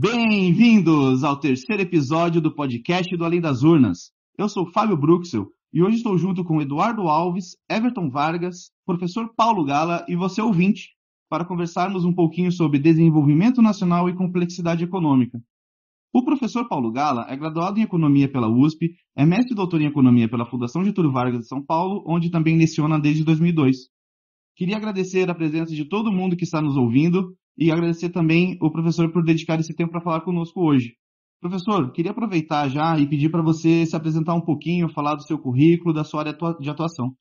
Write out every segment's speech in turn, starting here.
Bem-vindos ao terceiro episódio do podcast do Além das Urnas. Eu sou Fábio Bruxel e hoje estou junto com Eduardo Alves, Everton Vargas, professor Paulo Gala e você ouvinte, para conversarmos um pouquinho sobre desenvolvimento nacional e complexidade econômica. O professor Paulo Gala é graduado em Economia pela USP, é mestre e doutor em Economia pela Fundação Getúlio Vargas de São Paulo, onde também leciona desde 2002. Queria agradecer a presença de todo mundo que está nos ouvindo e agradecer também o professor por dedicar esse tempo para falar conosco hoje. Professor, queria aproveitar já e pedir para você se apresentar um pouquinho, falar do seu currículo, da sua área de atuação.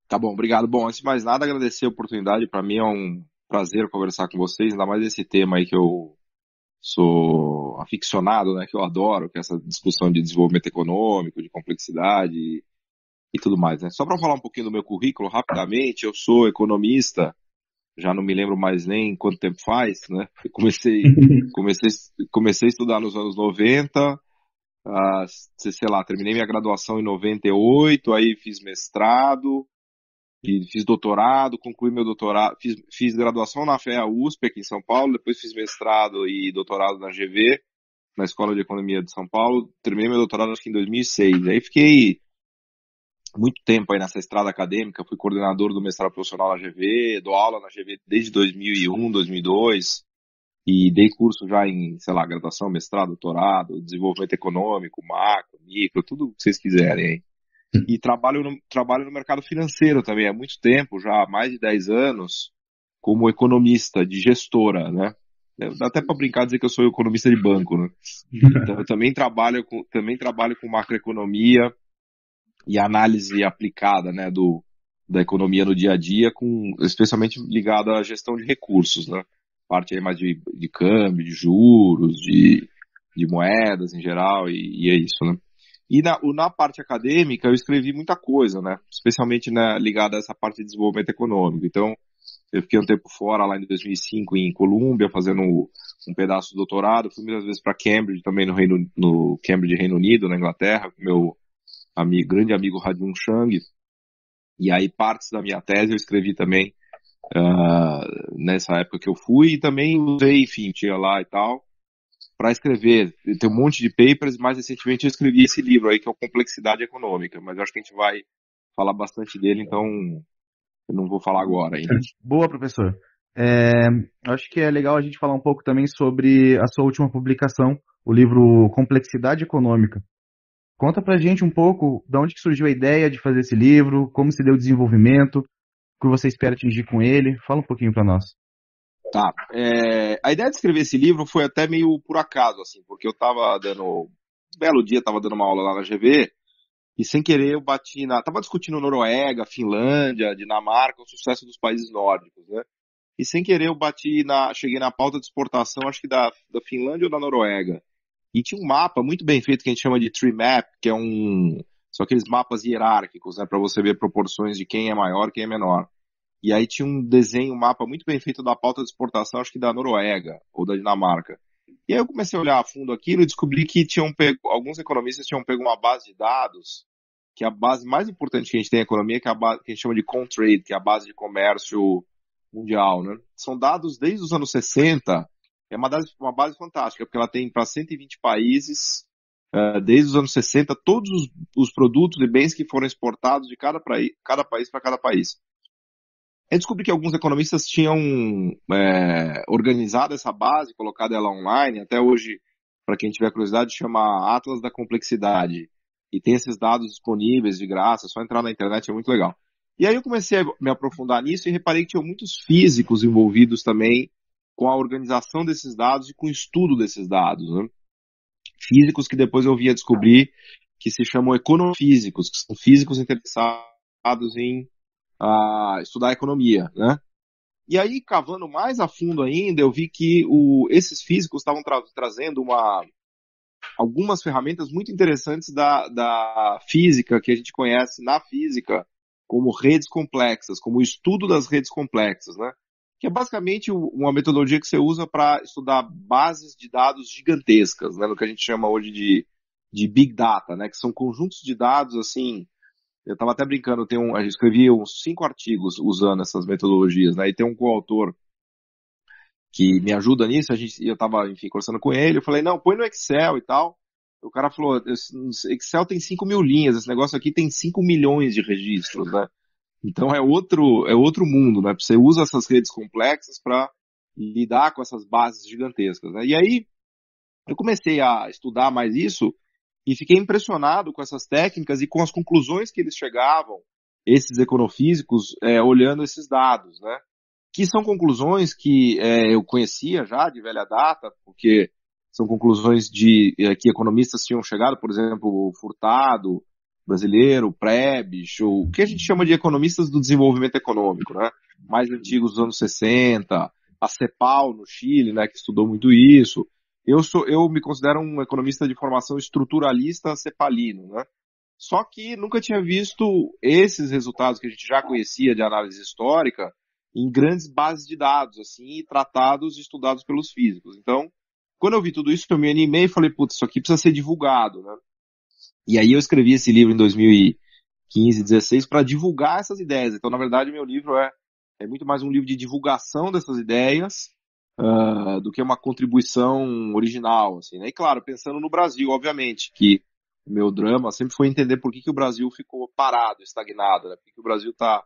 Tá bom, obrigado. Bom, antes de mais nada, agradecer a oportunidade. Para mim é um prazer conversar com vocês, ainda mais esse tema aí que eu sou aficionado, né, que eu adoro, que é essa discussão de desenvolvimento econômico, de complexidade e tudo mais, né. Só para falar um pouquinho do meu currículo, rapidamente, eu sou economista, já não me lembro mais nem quanto tempo faz, né. Eu comecei a estudar nos anos 90, sei lá, terminei minha graduação em 98, aí fiz mestrado, e fiz doutorado, concluí meu doutorado, fiz graduação na FEA USP aqui em São Paulo, depois fiz mestrado e doutorado na GV, na Escola de Economia de São Paulo, terminei meu doutorado acho que em 2006, aí fiquei muito tempo aí nessa estrada acadêmica, fui coordenador do mestrado profissional na GV, dou aula na GV desde 2001, 2002, e dei curso já em, sei lá, graduação, mestrado, doutorado, desenvolvimento econômico, macro, micro, tudo que vocês quiserem aí. E trabalho no mercado financeiro também há muito tempo, já há mais de 10 anos, como economista de gestora, né? Dá até para brincar dizer que eu sou economista de banco, né? Então eu também trabalho com macroeconomia e análise aplicada, né, da economia no dia a dia, especialmente ligada à gestão de recursos, né? Parte aí mais de câmbio, de juros, de moedas em geral, e é isso, né? E na parte acadêmica eu escrevi muita coisa, né? Especialmente, né, ligada a essa parte de desenvolvimento econômico. Então, eu fiquei um tempo fora, lá em 2005, em Colômbia, fazendo um pedaço do doutorado. Fui muitas vezes para Cambridge, também no Cambridge, Reino Unido, na Inglaterra, com meu grande amigo Ra-Jung Chang. E aí, partes da minha tese eu escrevi também nessa época que eu fui. E também usei, enfim, tinha lá e tal, para escrever. Tem um monte de papers, mais recentemente eu escrevi esse livro aí, que é o Complexidade Econômica, mas eu acho que a gente vai falar bastante dele, então eu não vou falar agora ainda. Boa, professor. Acho que é legal a gente falar um pouco também sobre a sua última publicação, o livro Complexidade Econômica. Conta pra gente um pouco de onde que surgiu a ideia de fazer esse livro, como se deu o desenvolvimento, o que você espera atingir com ele. Fala um pouquinho para nós. Tá. A ideia de escrever esse livro foi até meio por acaso, assim, porque eu tava um belo dia, tava dando uma aula lá na GV, e sem querer eu tava discutindo Noruega, Finlândia, Dinamarca, o sucesso dos países nórdicos, né? E sem querer eu cheguei na pauta de exportação, acho que da Finlândia ou da Noruega. E tinha um mapa muito bem feito que a gente chama de tree map, que são aqueles mapas hierárquicos, né, para você ver proporções de quem é maior, quem é menor. E aí tinha um mapa muito bem feito da pauta de exportação, acho que da Noruega ou da Dinamarca. E aí eu comecei a olhar a fundo aquilo e descobri que alguns economistas tinham pego uma base de dados, que é a base mais importante que a gente tem em economia, que é a base que a gente chama de Comtrade, que é a base de comércio mundial, né? São dados desde os anos 60, é uma base fantástica, porque ela tem para 120 países, desde os anos 60, todos os produtos e bens que foram exportados de cada país para cada país. Eu descobri que alguns economistas tinham organizado essa base, colocado ela online, até hoje, para quem tiver curiosidade, chama Atlas da Complexidade, e tem esses dados disponíveis de graça, é só entrar na internet, é muito legal. E aí eu comecei a me aprofundar nisso e reparei que tinha muitos físicos envolvidos também com a organização desses dados e com o estudo desses dados, né? Físicos que depois eu vim a descobrir que se chamam econofísicos, que são físicos interessados em estudar economia, né? E aí, cavando mais a fundo ainda, eu vi que esses físicos estavam trazendo algumas ferramentas muito interessantes da física, que a gente conhece na física como redes complexas, como o estudo das redes complexas, né? Que é basicamente uma metodologia que você usa para estudar bases de dados gigantescas, né? No que a gente chama hoje de Big Data, né? Que são conjuntos de dados, assim. Eu estava até brincando, eu escrevi uns 5 artigos usando essas metodologias, né? E tem um coautor que me ajuda nisso, eu estava, enfim, conversando com ele, eu falei, não, põe no Excel e tal. O cara falou, Excel tem 5 mil linhas, esse negócio aqui tem 5 milhões de registros, né? Então é outro mundo, né? Você usa essas redes complexas para lidar com essas bases gigantescas, né? E aí eu comecei a estudar mais isso e fiquei impressionado com essas técnicas e com as conclusões que eles chegavam, esses econofísicos, olhando esses dados, né? Que são conclusões que eu conhecia já de velha data, porque são conclusões que economistas tinham chegado, por exemplo, o Furtado, brasileiro, o Prebisch, o que a gente chama de economistas do desenvolvimento econômico, né? Mais antigos dos anos 60, a CEPAL no Chile, né, que estudou muito isso. Eu me considero um economista de formação estruturalista cepalino, né? Só que nunca tinha visto esses resultados que a gente já conhecia de análise histórica em grandes bases de dados, assim, e tratados e estudados pelos físicos. Então, quando eu vi tudo isso, eu me animei e falei, putz, isso aqui precisa ser divulgado, né? E aí eu escrevi esse livro em 2015, 16, para divulgar essas ideias. Então, na verdade, meu livro é muito mais um livro de divulgação dessas ideias do que uma contribuição original, assim, né? E claro, pensando no Brasil, obviamente, que o meu drama sempre foi entender por que o Brasil ficou parado, estagnado, né? Por que o Brasil tá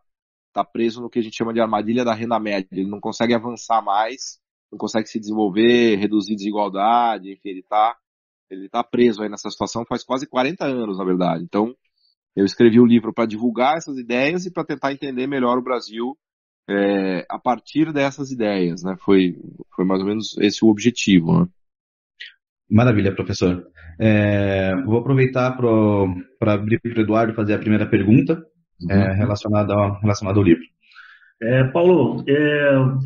preso no que a gente chama de armadilha da renda média. Ele não consegue avançar mais, não consegue se desenvolver, reduzir desigualdade, enfim, ele tá preso aí nessa situação faz quase 40 anos, na verdade. Então, eu escrevi o livro para divulgar essas ideias e para tentar entender melhor o Brasil a partir dessas ideias, né? Foi mais ou menos esse o objetivo, né? Maravilha, professor. Vou aproveitar para abrir para o Eduardo fazer a primeira pergunta relacionada ao livro. Paulo,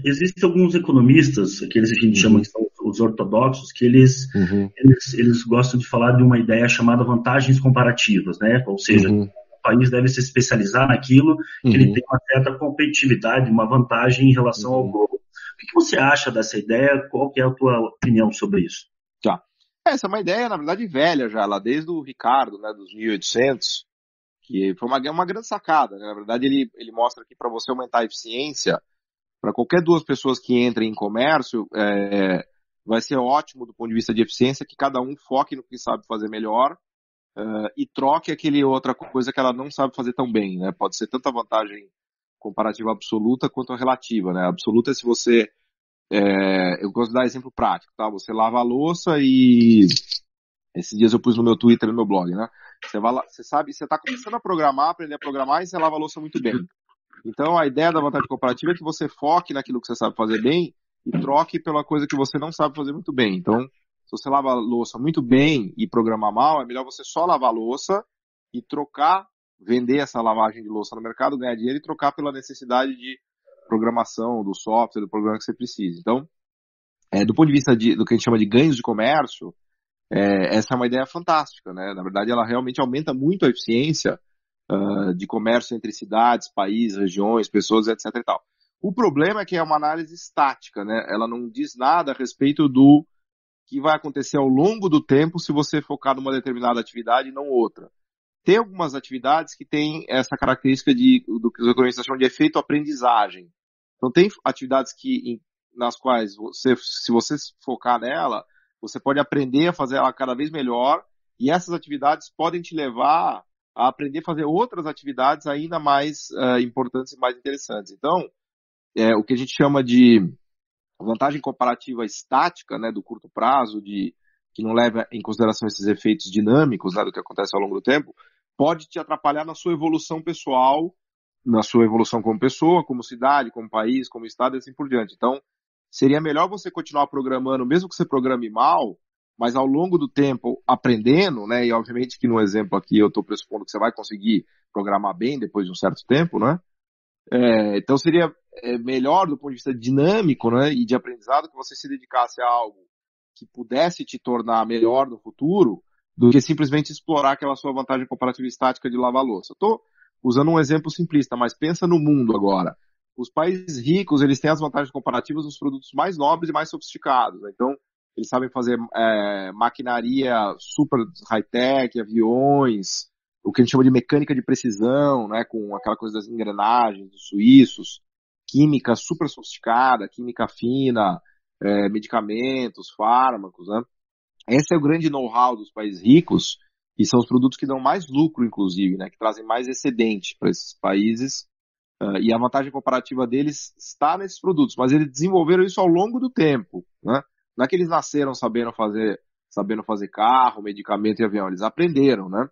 existem alguns economistas, aqueles que a gente chama que são os ortodoxos, que eles gostam de falar de uma ideia chamada vantagens comparativas, né? Ou seja, o país deve se especializar naquilo que ele tem uma certa competitividade, uma vantagem em relação ao globo. O que você acha dessa ideia? Qual que é a tua opinião sobre isso? Tá. Essa é uma ideia, na verdade, velha já, lá desde o Ricardo, né, dos 1800, que foi uma grande sacada, né? Na verdade, ele mostra que para você aumentar a eficiência, para qualquer duas pessoas que entrem em comércio, vai ser ótimo do ponto de vista de eficiência que cada um foque no que sabe fazer melhor e troque aquele outra coisa que ela não sabe fazer tão bem, né? Pode ser tanto a vantagem comparativa absoluta quanto a relativa, né? A absoluta é se você... eu gosto de dar exemplo prático, tá? Você lava a louça e... Esses dias eu pus no meu Twitter e no meu blog, né? Você sabe, você está começando a programar, aprender a programar e você lava a louça muito bem. Então a ideia da vantagem comparativa é que você foque naquilo que você sabe fazer bem e troque pela coisa que você não sabe fazer muito bem. Então, se você lava a louça muito bem e programar mal, é melhor você só lavar a louça e trocar, vender essa lavagem de louça no mercado, ganhar dinheiro e trocar pela necessidade de programação, do software, do programa que você precisa. Então, do ponto de vista do que a gente chama de ganhos de comércio, essa é uma ideia fantástica, né? Na verdade, ela realmente aumenta muito a eficiência de comércio entre cidades, países, regiões, pessoas, etc. e tal. O problema é que é uma análise estática, né? Ela não diz nada a respeito do que vai acontecer ao longo do tempo se você focar numa determinada atividade e não outra. Tem algumas atividades que têm essa característica do que os economistas chamam de efeito aprendizagem. Então, tem atividades nas quais, se você focar nela, você pode aprender a fazer ela cada vez melhor, e essas atividades podem te levar a aprender a fazer outras atividades ainda mais importantes e mais interessantes. Então, o que a gente chama de vantagem comparativa estática, né, do curto prazo, que não leva em consideração esses efeitos dinâmicos, né, do que acontece ao longo do tempo, pode te atrapalhar na sua evolução pessoal, na sua evolução como pessoa, como cidade, como país, como estado e assim por diante. Então, seria melhor você continuar programando, mesmo que você programe mal, mas ao longo do tempo aprendendo, né? E obviamente que no exemplo aqui eu estou pressupondo que você vai conseguir programar bem depois de um certo tempo, né? Então seria melhor do ponto de vista dinâmico, né? E de aprendizado que você se dedicasse a algo que pudesse te tornar melhor no futuro do que simplesmente explorar aquela sua vantagem comparativa estática de lavar louça. Estou usando um exemplo simplista, mas pensa no mundo agora. Os países ricos, eles têm as vantagens comparativas dos produtos mais nobres e mais sofisticados, né? Então, eles sabem fazer maquinaria super high-tech, aviões, o que a gente chama de mecânica de precisão, né? Com aquela coisa das engrenagens dos suíços, química super sofisticada, química fina, medicamentos, fármacos, né? Esse é o grande know-how dos países ricos, e são os produtos que dão mais lucro, inclusive, né? Que trazem mais excedente para esses países. E a vantagem comparativa deles está nesses produtos, mas eles desenvolveram isso ao longo do tempo, né? Não é que eles nasceram sabendo fazer carro, medicamento e avião, eles aprenderam, né?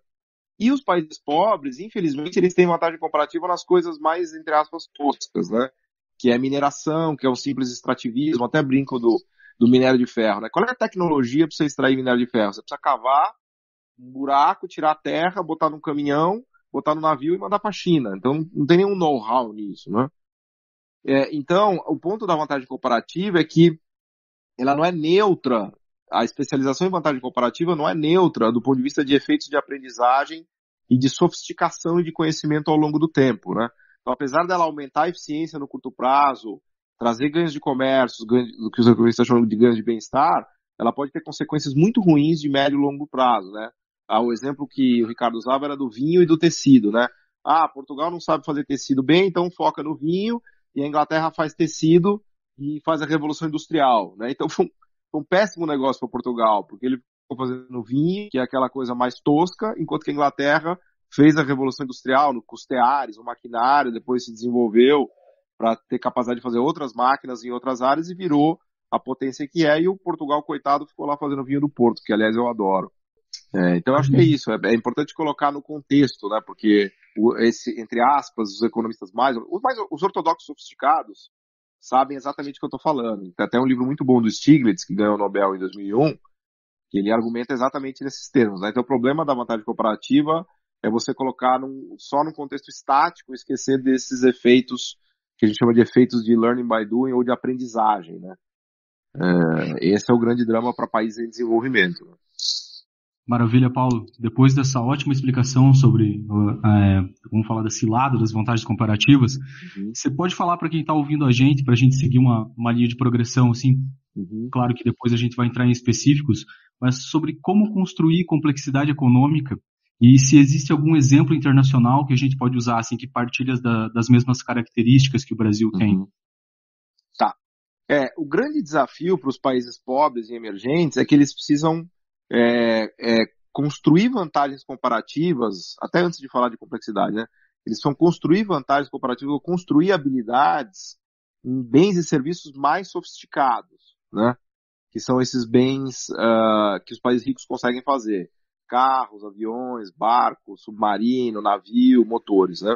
E os países pobres, infelizmente, eles têm vantagem comparativa nas coisas mais, entre aspas, toscas, né? Que é mineração, que é o simples extrativismo, até brinco do minério de ferro, né? Qual é a tecnologia para você extrair minério de ferro? Você precisa cavar um buraco, tirar a terra, botar num caminhão, botar no navio e mandar para a China. Então, não tem nenhum know-how nisso, né? Então, o ponto da vantagem comparativa é que ela não é neutra. A especialização em vantagem comparativa não é neutra do ponto de vista de efeitos de aprendizagem e de sofisticação e de conhecimento ao longo do tempo, né? Então, apesar dela aumentar a eficiência no curto prazo, trazer ganhos de comércio, do que os economistas chamam de ganhos de bem-estar, ela pode ter consequências muito ruins de médio e longo prazo, né? O exemplo que o Ricardo usava era do vinho e do tecido, né? Portugal não sabe fazer tecido bem, então foca no vinho, e a Inglaterra faz tecido e faz a Revolução Industrial, né? Então foi um péssimo negócio para Portugal, porque ele ficou fazendo vinho, que é aquela coisa mais tosca, enquanto que a Inglaterra fez a Revolução Industrial no custeares, o maquinário, depois se desenvolveu para ter capacidade de fazer outras máquinas em outras áreas e virou a potência que é, e o Portugal, coitado, ficou lá fazendo vinho do Porto, que aliás eu adoro. Então eu acho que é isso, é importante colocar no contexto, né? Porque entre aspas, os economistas os ortodoxos sofisticados sabem exatamente o que eu estou falando. Tem até um livro muito bom do Stiglitz, que ganhou o Nobel em 2001, que ele argumenta exatamente nesses termos, né? Então o problema da vantagem comparativa é você colocar só num contexto estático e esquecer desses efeitos que a gente chama de efeitos de learning by doing ou de aprendizagem, né? Esse é o grande drama para países em desenvolvimento. Maravilha, Paulo. Depois dessa ótima explicação sobre, vamos falar da cilada, das vantagens comparativas, você pode falar para quem está ouvindo a gente, para a gente seguir uma linha de progressão, assim, claro que depois a gente vai entrar em específicos, mas sobre como construir complexidade econômica e se existe algum exemplo internacional que a gente pode usar, assim, que partilha das mesmas características que o Brasil tem. Tá. O grande desafio para os países pobres e emergentes é que eles precisam construir vantagens comparativas, até antes de falar de complexidade, né? Eles vão construir vantagens comparativas ou construir habilidades em bens e serviços mais sofisticados, né? Que são esses bens que os países ricos conseguem fazer. Carros, aviões, barcos, submarino, navio, motores, né?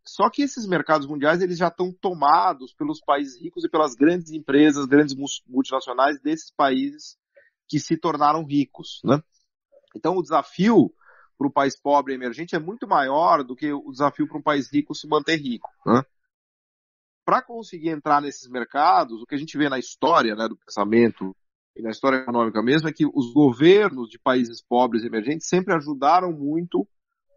Só que esses mercados mundiais eles já estão tomados pelos países ricos e pelas grandes empresas, grandes multinacionais desses países que se tornaram ricos, né? Então o desafio para o país pobre e emergente é muito maior do que o desafio para um país rico se manter rico, né? Para conseguir entrar nesses mercados, o que a gente vê na história, né, do pensamento e na história econômica mesmo, é que os governos de países pobres e emergentes sempre ajudaram muito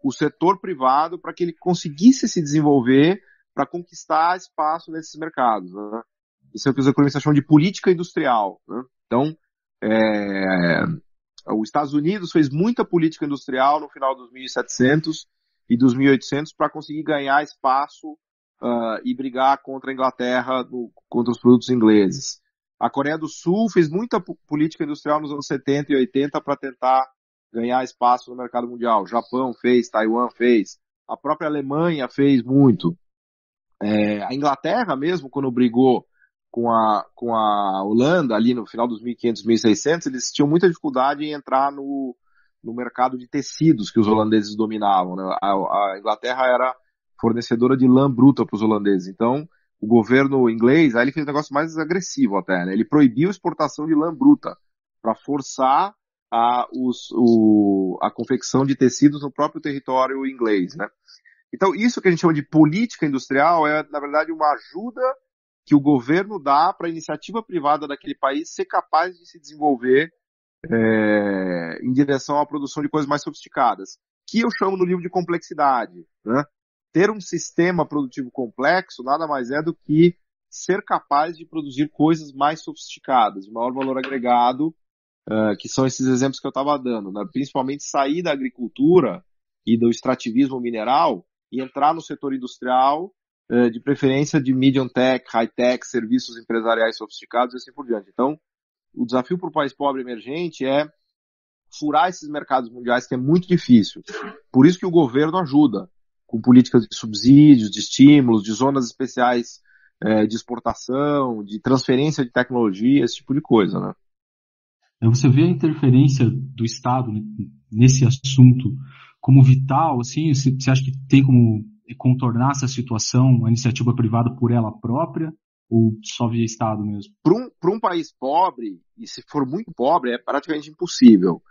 o setor privado para que ele conseguisse se desenvolver para conquistar espaço nesses mercados, né? Isso é o que os economistas chamam de política industrial, né? Então, os Estados Unidos fez muita política industrial no final dos 1700 e dos 1800 para conseguir ganhar espaço e brigar contra a Inglaterra, contra os produtos ingleses. A Coreia do Sul fez muita política industrial nos anos 70 e 80 para tentar ganhar espaço no mercado mundial. O Japão fez, Taiwan fez, a própria Alemanha fez muito. A Inglaterra mesmo, quando brigou com a Holanda, ali no final dos 1500, 1600, eles tinham muita dificuldade em entrar no mercado de tecidos que os holandeses dominavam, né? A Inglaterra era fornecedora de lã bruta para os holandeses. Então, o governo inglês, aí ele fez um negócio mais agressivo até, né? Ele proibiu a exportação de lã bruta para forçar a confecção de tecidos no próprio território inglês, né? Então, isso que a gente chama de política industrial é, na verdade, uma ajuda que o governo dá para a iniciativa privada daquele país ser capaz de se desenvolver em direção à produção de coisas mais sofisticadas, que eu chamo no livro de complexidade, né? Ter um sistema produtivo complexo nada mais é do que ser capaz de produzir coisas mais sofisticadas, de maior valor agregado, que são esses exemplos que eu estava dando, né? Principalmente sair da agricultura e do extrativismo mineral e entrar no setor industrial de preferência de medium tech, high tech, serviços empresariais sofisticados e assim por diante. Então, o desafio para o país pobre emergente é furar esses mercados mundiais, que é muito difícil. Por isso que o governo ajuda com políticas de subsídios, de estímulos, de zonas especiais de exportação, de transferência de tecnologia, esse tipo de coisa, né? Você vê a interferência do Estado, né, nesse assunto como vital, assim? Você acha que tem como contornar essa situação, a iniciativa privada por ela própria, ou só via Estado mesmo? Para um país pobre, e se for muito pobre, é praticamente impossível.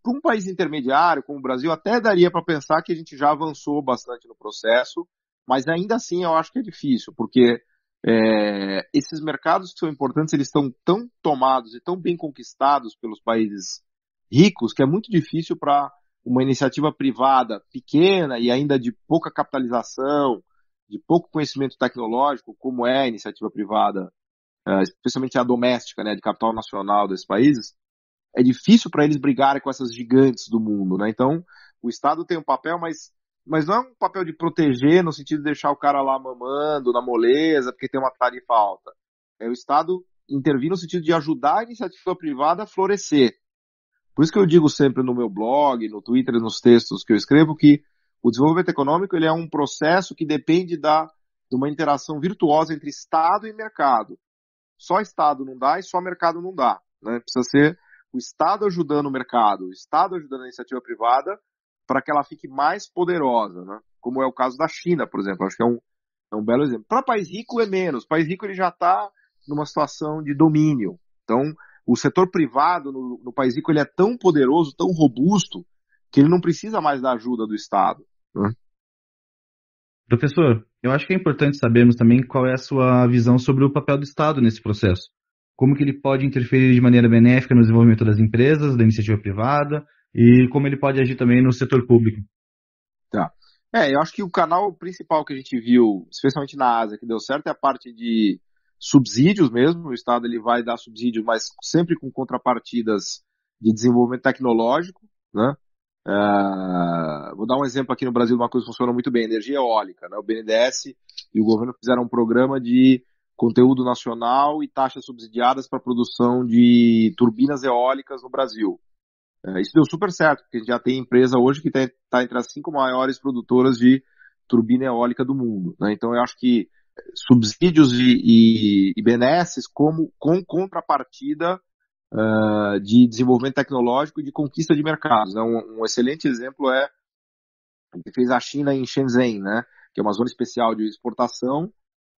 Para um país intermediário, como o Brasil, até daria para pensar que a gente já avançou bastante no processo, mas ainda assim eu acho que é difícil, porque esses mercados que são importantes, eles estão tão tomados e tão bem conquistados pelos países ricos, que é muito difícil para uma iniciativa privada pequena e ainda de pouca capitalização, de pouco conhecimento tecnológico, como é a iniciativa privada, especialmente a doméstica, né, de capital nacional desses países, é difícil para eles brigarem com essas gigantes do mundo, né? Então, o Estado tem um papel, mas não é um papel de proteger no sentido de deixar o cara lá mamando na moleza porque tem uma tarifa alta. É o Estado intervir no sentido de ajudar a iniciativa privada a florescer. Por isso que eu digo sempre no meu blog, no Twitter e nos textos que eu escrevo que o desenvolvimento econômico ele é um processo que depende de uma interação virtuosa entre Estado e mercado. Só Estado não dá e só mercado não dá, né? Precisa ser o Estado ajudando o mercado, o Estado ajudando a iniciativa privada para que ela fique mais poderosa, né? Como é o caso da China, por exemplo. Acho que é um belo exemplo. Para país rico é menos. O país rico ele já está numa situação de domínio. Então, o setor privado no país rico ele é tão poderoso, tão robusto, que ele não precisa mais da ajuda do Estado, né? Professor, eu acho que é importante sabermos também qual é a sua visão sobre o papel do Estado nesse processo. Como que ele pode interferir de maneira benéfica no desenvolvimento das empresas, da iniciativa privada, e como ele pode agir também no setor público. Tá. Eu acho que o canal principal que a gente viu, especialmente na Ásia, que deu certo, é a parte de subsídios mesmo. O Estado ele vai dar subsídios, mas sempre com contrapartidas de desenvolvimento tecnológico, né? Vou dar um exemplo aqui no Brasil de uma coisa que funciona muito bem, energia eólica, né? O BNDES e o governo fizeram um programa de conteúdo nacional e taxas subsidiadas para a produção de turbinas eólicas no Brasil. Isso deu super certo, porque a gente já tem empresa hoje que está entre as 5 maiores produtoras de turbina eólica do mundo, né? Então eu acho que subsídios e benesses com contrapartida de desenvolvimento tecnológico e de conquista de mercados, né? Um excelente exemplo é o que fez a China em Shenzhen, né? Que é uma zona especial de exportação,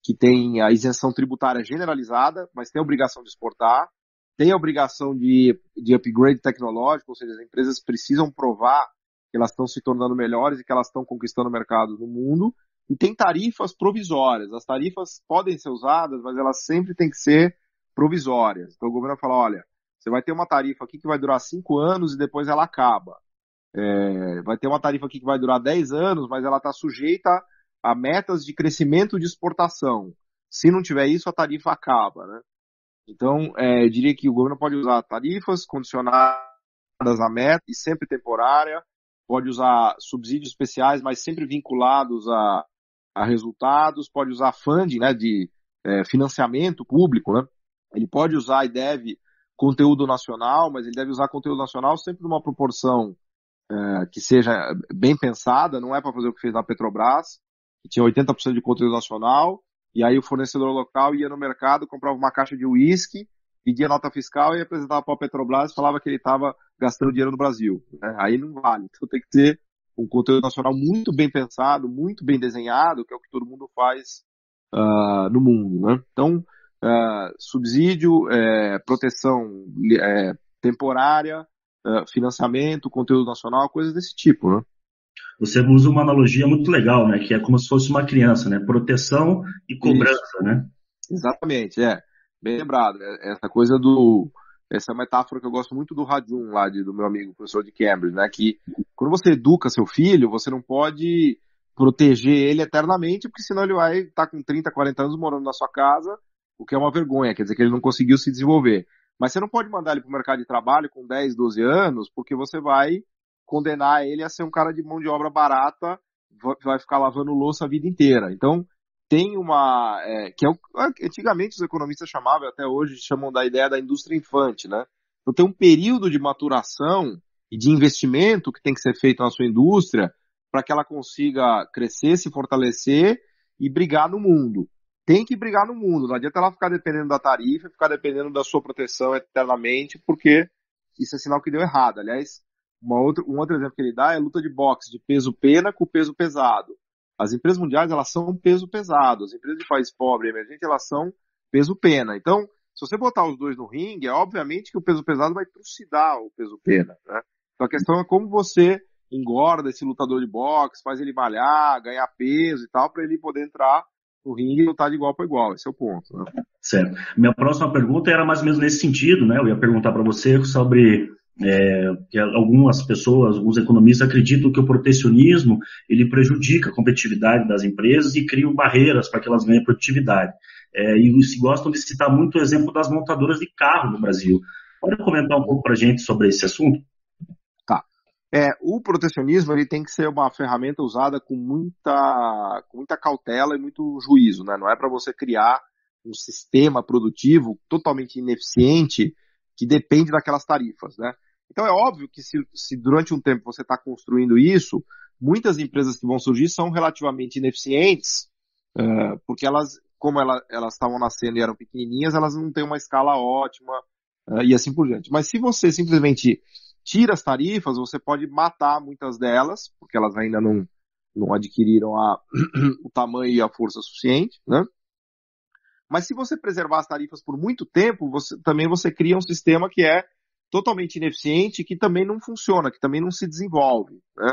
que tem a isenção tributária generalizada, mas tem a obrigação de exportar, tem a obrigação de upgrade tecnológico, ou seja, as empresas precisam provar que elas estão se tornando melhores e que elas estão conquistando mercados no mundo, e tem tarifas provisórias. As tarifas podem ser usadas, mas elas sempre têm que ser provisórias. Então o governo fala, olha, você vai ter uma tarifa aqui que vai durar 5 anos e depois ela acaba. Vai ter uma tarifa aqui que vai durar 10 anos, mas ela está sujeita a metas de crescimento de exportação. Se não tiver isso, a tarifa acaba, né? Então, eu diria que o governo pode usar tarifas condicionadas à meta e sempre temporária, pode usar subsídios especiais, mas sempre vinculados a resultados, pode usar funding, né, de financiamento público, né? Ele pode usar e deve conteúdo nacional, mas ele deve usar conteúdo nacional sempre numa proporção que seja bem pensada, não é para fazer o que fez na Petrobras, que tinha 80% de conteúdo nacional, e aí o fornecedor local ia no mercado, comprava uma caixa de uísque, pedia nota fiscal e apresentava para a Petrobras e falava que ele estava gastando dinheiro no Brasil, né? Aí não vale. Então tem que ter um conteúdo nacional muito bem pensado, muito bem desenhado, que é o que todo mundo faz no mundo, né? Então, subsídio, proteção temporária, financiamento, conteúdo nacional, coisas desse tipo, né? Você usa uma analogia muito legal, né? Que é como se fosse uma criança, né? Proteção e cobrança, Isso. né? Exatamente, bem lembrado. Essa metáfora que eu gosto muito do Radium lá, do meu amigo professor de Cambridge, né? Que quando você educa seu filho, você não pode proteger ele eternamente, porque senão ele vai estar com 30, 40 anos morando na sua casa, o que é uma vergonha, quer dizer que ele não conseguiu se desenvolver. Mas você não pode mandar ele para o mercado de trabalho com 10, 12 anos, porque você vai condenar ele a ser um cara de mão de obra barata, vai ficar lavando louça a vida inteira. Então, tem antigamente os economistas chamavam, até hoje chamam da ideia da indústria infante, né? Então tem um período de maturação e de investimento que tem que ser feito na sua indústria para que ela consiga crescer, se fortalecer e brigar no mundo. Tem que brigar no mundo, não adianta ela ficar dependendo da tarifa, ficar dependendo da sua proteção eternamente, porque isso é sinal que deu errado. Aliás, um outro exemplo que ele dá é a luta de boxe de peso-pena com peso pesado. As empresas mundiais, elas são peso pesado. As empresas de país pobre e emergente, elas são peso-pena. Então, se você botar os dois no ringue, é obviamente que o peso pesado vai trucidar o peso-pena, né? Então a questão é como você engorda esse lutador de boxe, faz ele malhar, ganhar peso e tal, para ele poder entrar no ringue e lutar de igual para igual. Esse é o ponto, né? Certo. Minha próxima pergunta era mais ou menos nesse sentido, né? Eu ia perguntar para você sobre que algumas pessoas, alguns economistas acreditam que o protecionismo ele prejudica a competitividade das empresas e cria barreiras para que elas ganhem produtividade. E se gostam de citar muito o exemplo das montadoras de carro no Brasil. Pode comentar um pouco para a gente sobre esse assunto? Tá. O protecionismo ele tem que ser uma ferramenta usada com muita cautela e muito juízo, né? Não é para você criar um sistema produtivo totalmente ineficiente que depende daquelas tarifas, né? Então é óbvio que se durante um tempo você está construindo isso, muitas empresas que vão surgir são relativamente ineficientes, porque como elas estavam nascendo e eram pequenininhas, elas não têm uma escala ótima e assim por diante. Mas se você simplesmente tira as tarifas, você pode matar muitas delas, porque elas ainda não adquiriram o tamanho e a força suficiente, né? Mas se você preservar as tarifas por muito tempo, você cria um sistema que é totalmente ineficiente e que também não funciona, que também não se desenvolve, né?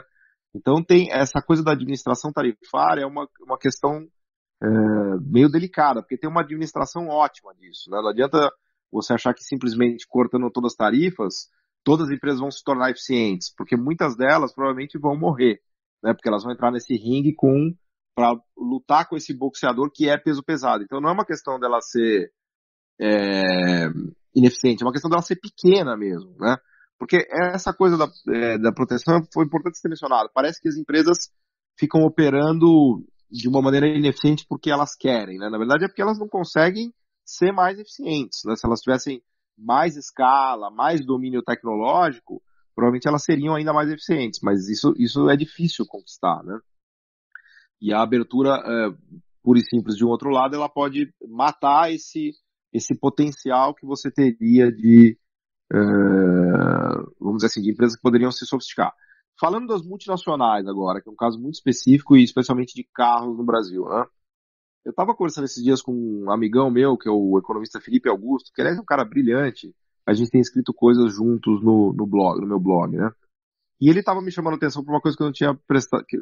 Então tem essa coisa da administração tarifária, é uma questão meio delicada, porque tem uma administração ótima disso, né? Não adianta você achar que simplesmente cortando todas as tarifas, todas as empresas vão se tornar eficientes, porque muitas delas provavelmente vão morrer, né? Porque elas vão entrar nesse ringue para lutar com esse boxeador que é peso pesado. Então não é uma questão dela ser ineficiente, é uma questão dela ser pequena mesmo, né? Porque essa coisa da proteção foi importante ser mencionado. Parece que as empresas ficam operando de uma maneira ineficiente porque elas querem, né? Na verdade é porque elas não conseguem ser mais eficientes, né? Se elas tivessem mais escala, mais domínio tecnológico, provavelmente elas seriam ainda mais eficientes, mas isso é difícil conquistar, né? E a abertura pura e simples de um outro lado, ela pode matar esse potencial que você teria de, vamos dizer assim, de empresas que poderiam se sofisticar. Falando das multinacionais agora, que é um caso muito específico e especialmente de carros no Brasil, né? Eu estava conversando esses dias com um amigão meu, que é o economista Felipe Augusto, que aliás é um cara brilhante. A gente tem escrito coisas juntos no meu blog, né? E ele estava me chamando a atenção para uma coisa que eu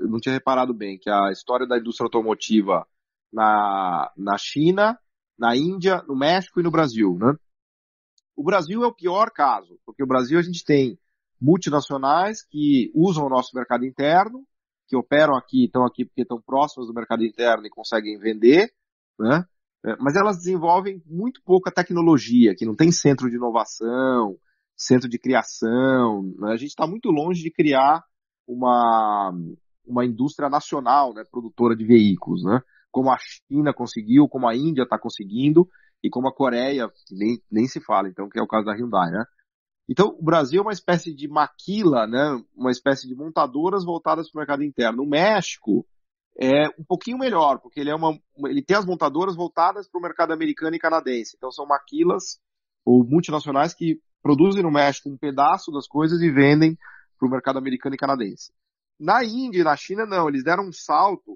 não tinha reparado bem, que é a história da indústria automotiva na China, na Índia, no México e no Brasil, né? O Brasil é o pior caso, porque o Brasil a gente tem multinacionais que usam o nosso mercado interno, que operam aqui, estão aqui porque estão próximas do mercado interno e conseguem vender, né? Mas elas desenvolvem muito pouca tecnologia, que não tem centro de inovação, centro de criação, né? A gente está muito longe de criar uma indústria nacional, né, produtora de veículos, né? Como a China conseguiu, como a Índia está conseguindo, e como a Coreia, que nem se fala, então, que é o caso da Hyundai, né? Então, o Brasil é uma espécie de maquila, né? Uma espécie de montadoras voltadas para o mercado interno. O México é um pouquinho melhor, porque ele tem as montadoras voltadas para o mercado americano e canadense. Então, são maquilas ou multinacionais que produzem no México um pedaço das coisas e vendem para o mercado americano e canadense. Na Índia e na China, não. Eles deram um salto,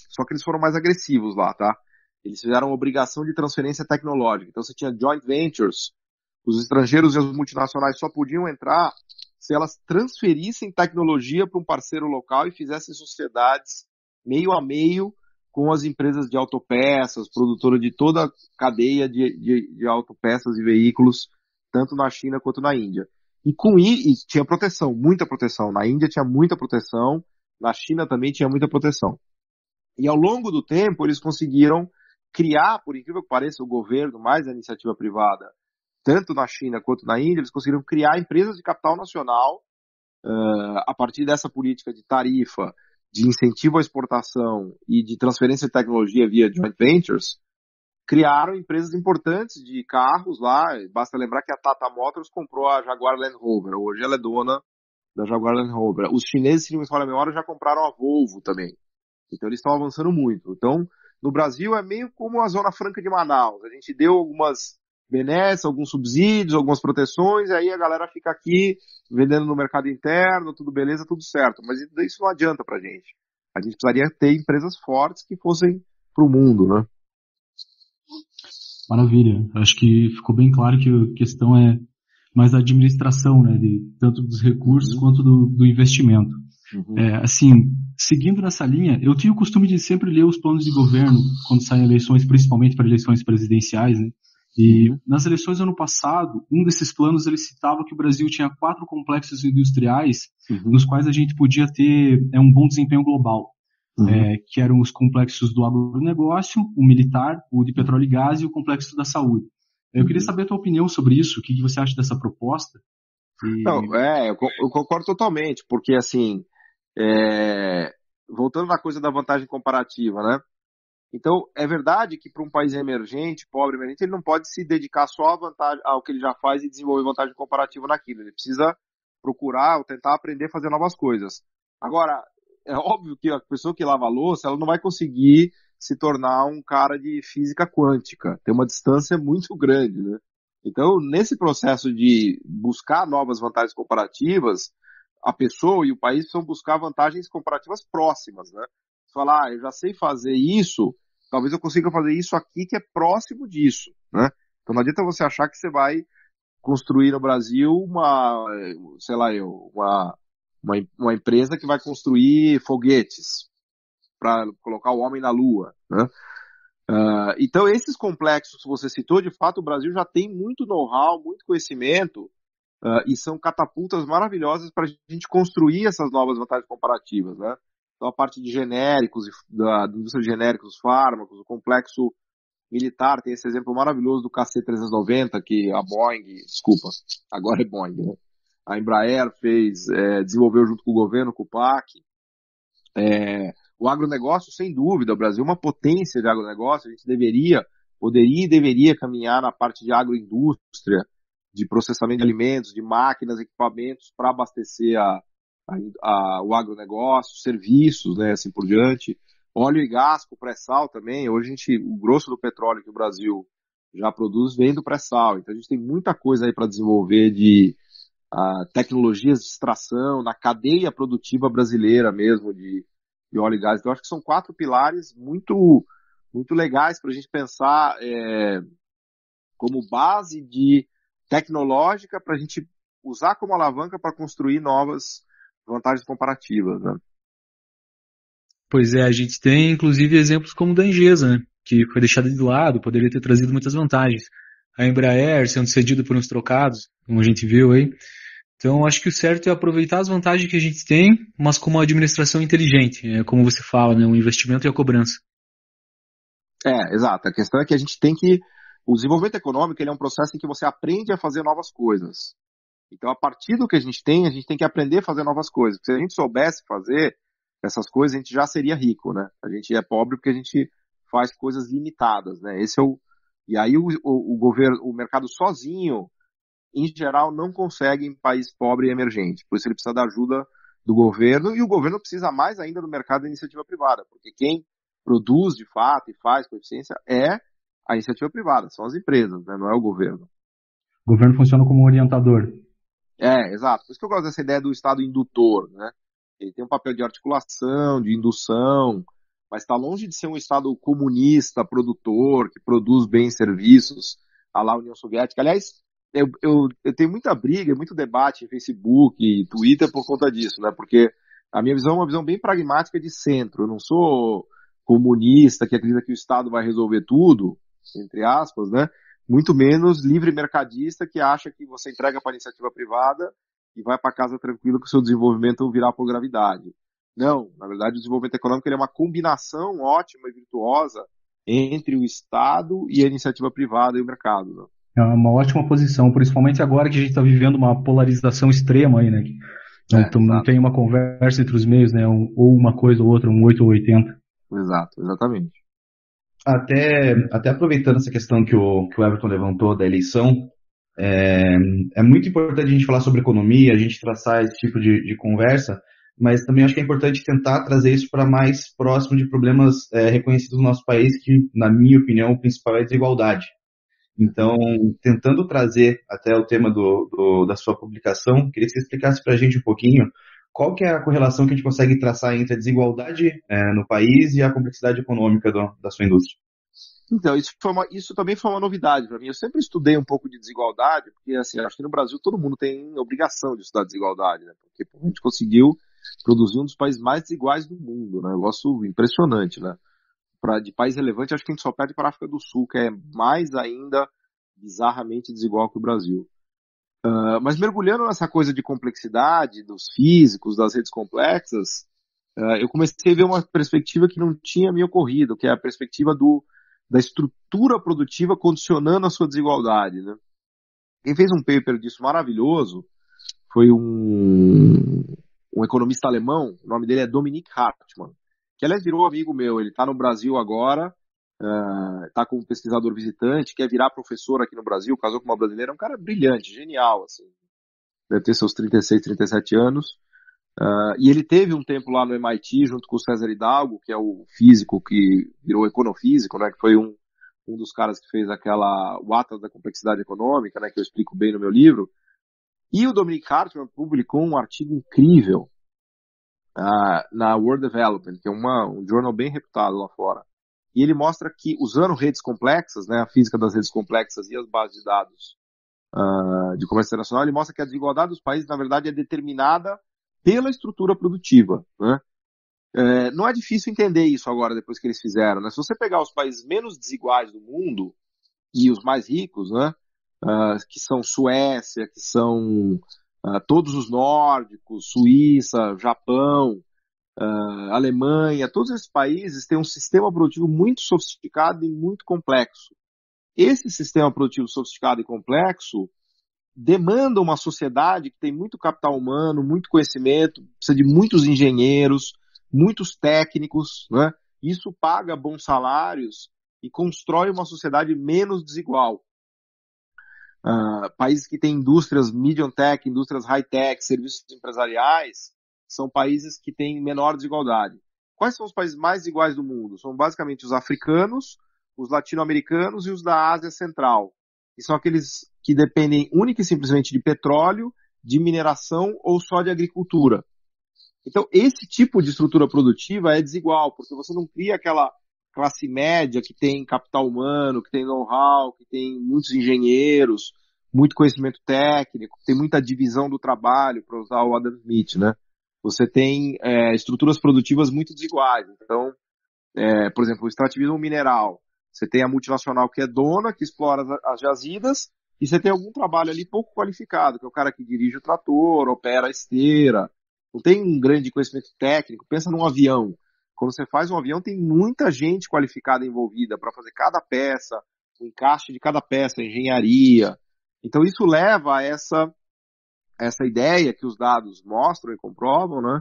só que eles foram mais agressivos lá, tá? Eles fizeram obrigação de transferência tecnológica. Então, você tinha joint ventures. Os estrangeiros e as multinacionais só podiam entrar se elas transferissem tecnologia para um parceiro local e fizessem sociedades meio a meio com as empresas de autopeças, produtora de toda a cadeia de autopeças e veículos, tanto na China quanto na Índia. E tinha proteção, muita proteção. Na Índia tinha muita proteção, na China também tinha muita proteção. E ao longo do tempo eles conseguiram criar, por incrível que pareça, o governo mais a iniciativa privada, tanto na China quanto na Índia, eles conseguiram criar empresas de capital nacional a partir dessa política de tarifa de incentivo à exportação e de transferência de tecnologia via joint ventures, criaram empresas importantes de carros lá. Basta lembrar que a Tata Motors comprou a Jaguar Land Rover. Hoje ela é dona da Jaguar Land Rover. Os chineses, se não me falha a memória, já compraram a Volvo também. Então eles estão avançando muito. Então, no Brasil é meio como a Zona Franca de Manaus. A gente deu algumas benesses, alguns subsídios, algumas proteções, e aí a galera fica aqui vendendo no mercado interno, tudo beleza, tudo certo. Mas isso não adianta pra gente. A gente precisaria ter empresas fortes que fossem pro mundo, né? Maravilha. Acho que ficou bem claro que a questão é mais da administração, né, tanto dos recursos quanto do investimento. Assim, seguindo nessa linha, eu tinha o costume de sempre ler os planos de governo quando saem eleições, principalmente para eleições presidenciais, né? E nas eleições do ano passado, um desses planos ele citava que o Brasil tinha 4 complexos industriais nos quais a gente podia ter um bom desempenho global. Que eram os complexos do agronegócio, o militar, o de petróleo e gás e o complexo da saúde. Eu queria saber a tua opinião sobre isso, o que você acha dessa proposta? Não, eu concordo totalmente, porque assim, voltando na coisa da vantagem comparativa, né? Então, é verdade que para um país emergente, pobre, emergente, ele não pode se dedicar só ao que ele já faz e desenvolver vantagem comparativa naquilo. Ele precisa procurar ou tentar aprender a fazer novas coisas. Agora, é óbvio que a pessoa que lava a louça, ela não vai conseguir se tornar um cara de física quântica. Tem uma distância muito grande, né? Então, nesse processo de buscar novas vantagens comparativas, a pessoa e o país precisam buscar vantagens comparativas próximas, né? Falar, eu já sei fazer isso, talvez eu consiga fazer isso aqui que é próximo disso, né? Então não adianta você achar que você vai construir no Brasil uma empresa que vai construir foguetes para colocar o homem na Lua, né? Então esses complexos que você citou, de fato o Brasil já tem muito know-how, muito conhecimento, e são catapultas maravilhosas para a gente construir essas novas vantagens comparativas, né? Então a parte de genéricos, da indústria de genéricos, fármacos, o complexo militar, tem esse exemplo maravilhoso do KC-390, que a Boeing, desculpa, agora é Boeing, né? A Embraer desenvolveu junto com o governo, com o PAC. O agronegócio, sem dúvida, o Brasil é uma potência de agronegócio, a gente poderia e deveria caminhar na parte de agroindústria, de processamento de alimentos, de máquinas, equipamentos para abastecer o agronegócio, serviços, né, assim por diante. Óleo e gás com pré-sal também. Hoje o grosso do petróleo que o Brasil já produz vem do pré-sal. Então a gente tem muita coisa aí para desenvolver de tecnologias de extração na cadeia produtiva brasileira mesmo de óleo e gás. Então eu acho que são 4 pilares muito, muito legais para a gente pensar como base tecnológica para a gente usar como alavanca para construir novas vantagens comparativas, né? Pois é, a gente tem inclusive exemplos como o da Engesa, né, que foi deixada de lado, poderia ter trazido muitas vantagens. A Embraer sendo cedida por uns trocados, como a gente viu aí. Então, acho que o certo é aproveitar as vantagens que a gente tem, mas com uma administração inteligente, como você fala, né, um investimento e a cobrança. Exato. A questão é que a gente tem que... O desenvolvimento econômico ele é um processo em que você aprende a fazer novas coisas. Então, a partir do que a gente tem que aprender a fazer novas coisas. Porque se a gente soubesse fazer essas coisas, a gente já seria rico, né? A gente é pobre porque a gente faz coisas limitadas, né? E aí o governo, o mercado sozinho, em geral, não consegue em país pobre e emergente. Por isso ele precisa da ajuda do governo, e o governo precisa mais ainda do mercado da iniciativa privada, porque quem produz de fato e faz com eficiência é a iniciativa privada, são as empresas, né? Não é o governo. O governo funciona como orientador. Exato. Por isso que eu gosto dessa ideia do Estado indutor, né? Ele tem um papel de articulação, de indução, mas está longe de ser um Estado comunista, produtor, que produz bens e serviços, à la União Soviética. Aliás, eu tenho muita briga, muito debate em Facebook e Twitter por conta disso, né? Porque a minha visão é uma visão bem pragmática de centro. Eu não sou comunista que acredita que o Estado vai resolver tudo, entre aspas, né? Muito menos livre mercadista que acha que você entrega para a iniciativa privada e vai para casa tranquilo que o seu desenvolvimento virá por gravidade. Não, na verdade o desenvolvimento econômico ele é uma combinação ótima e virtuosa entre o Estado e a iniciativa privada e o mercado, né? É uma ótima posição, principalmente agora que a gente está vivendo uma polarização extrema aí, né? Então não tem uma conversa entre os meios, né? Ou uma coisa ou outra, um 8 ou 80. Exato, exatamente. Até aproveitando essa questão que o Everton levantou da eleição, é muito importante a gente falar sobre economia, a gente traçar esse tipo de conversa, mas também acho que é importante tentar trazer isso para mais próximo de problemas reconhecidos no nosso país, que, na minha opinião, o principal é a desigualdade. Então, tentando trazer até o tema da sua publicação, queria que você explicasse para a gente um pouquinho qual que é a correlação que a gente consegue traçar entre a desigualdade no país e a complexidade econômica da sua indústria. Então, isso também foi uma novidade para mim. Eu sempre estudei um pouco de desigualdade, porque assim, acho que no Brasil todo mundo tem obrigação de estudar desigualdade, né? Porque a gente conseguiu produzir um dos países mais desiguais do mundo, né? Um negócio impressionante, né? De país relevante, acho que a gente só perde para a África do Sul, que é mais ainda bizarramente desigual que o Brasil. Mas mergulhando nessa coisa de complexidade, dos físicos, das redes complexas, eu comecei a ver uma perspectiva que não tinha me ocorrido, que é a perspectiva da estrutura produtiva condicionando a sua desigualdade, né? Quem fez um paper disso maravilhoso foi um economista alemão, o nome dele é Dominique Hartmann, que aliás virou amigo meu. Ele está no Brasil agora, está como pesquisador visitante, quer virar professor aqui no Brasil, casou com uma brasileira, é um cara brilhante, genial, assim, deve ter seus 36, 37 anos, e ele teve um tempo lá no MIT junto com o César Hidalgo, que é o físico que virou econofísico, né, que foi um dos caras que fez o Atlas da Complexidade Econômica, né, que eu explico bem no meu livro. E o Dominique Hartmann publicou um artigo incrível na World Development, que é um jornal bem reputado lá fora. E ele mostra que, usando redes complexas, né, a física das redes complexas e as bases de dados de comércio internacional, ele mostra que a desigualdade dos países, na verdade, é determinada pela estrutura produtiva, né? Não é difícil entender isso agora, depois que eles fizeram, né? Se você pegar os países menos desiguais do mundo e os mais ricos, né, que são Suécia, que são todos os nórdicos, Suíça, Japão, Alemanha, todos esses países têm um sistema produtivo muito sofisticado e muito complexo. Esse sistema produtivo sofisticado e complexo demanda uma sociedade que tem muito capital humano, muito conhecimento, precisa de muitos engenheiros, muitos técnicos, né? Isso paga bons salários e constrói uma sociedade menos desigual. Países que têm indústrias medium tech, indústrias high tech, serviços empresariais, são países que têm menor desigualdade. Quais são os países mais desiguais do mundo? São basicamente os africanos, os latino-americanos e os da Ásia Central, que são aqueles que dependem única e simplesmente de petróleo, de mineração ou só de agricultura. Então, esse tipo de estrutura produtiva é desigual, porque você não cria aquela classe média que tem capital humano, que tem know-how, que tem muitos engenheiros, muito conhecimento técnico, tem muita divisão do trabalho, para usar o Adam Smith, né? Você tem estruturas produtivas muito desiguais. Então, por exemplo, o extrativismo mineral. Você tem a multinacional que é dona, que explora as jazidas, e você tem algum trabalho ali pouco qualificado, que é o cara que dirige o trator, opera a esteira, não tem um grande conhecimento técnico. Pensa num avião. Quando você faz um avião, tem muita gente qualificada envolvida para fazer cada peça, o encaixe de cada peça, a engenharia. Então isso leva a essa ideia que os dados mostram e comprovam, né,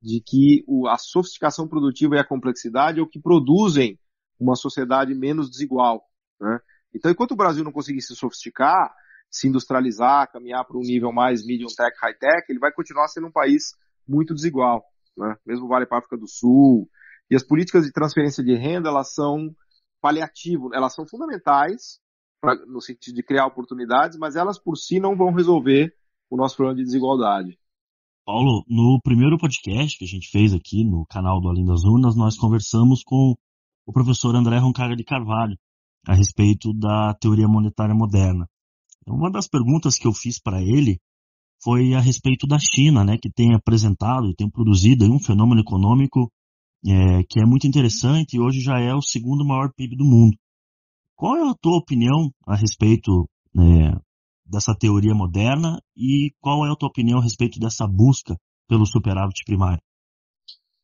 de que a sofisticação produtiva e a complexidade é o que produzem uma sociedade menos desigual, né? Então, enquanto o Brasil não conseguir se sofisticar, se industrializar, caminhar para um nível mais medium tech, high tech, ele vai continuar sendo um país muito desigual, né? Mesmo vale para a África do Sul. E as políticas de transferência de renda, elas são paliativas, elas são fundamentais no sentido de criar oportunidades, mas elas por si não vão resolver o nosso problema de desigualdade. Paulo, no primeiro podcast que a gente fez aqui no canal do Além das Urnas, nós conversamos com o professor André Roncaga de Carvalho a respeito da teoria monetária moderna. Uma das perguntas que eu fiz para ele foi a respeito da China, né, que tem apresentado e tem produzido um fenômeno econômico que é muito interessante e hoje já é o segundo maior PIB do mundo. Qual é a tua opinião a respeito dessa teoria moderna e qual é a tua opinião a respeito dessa busca pelo superávit primário?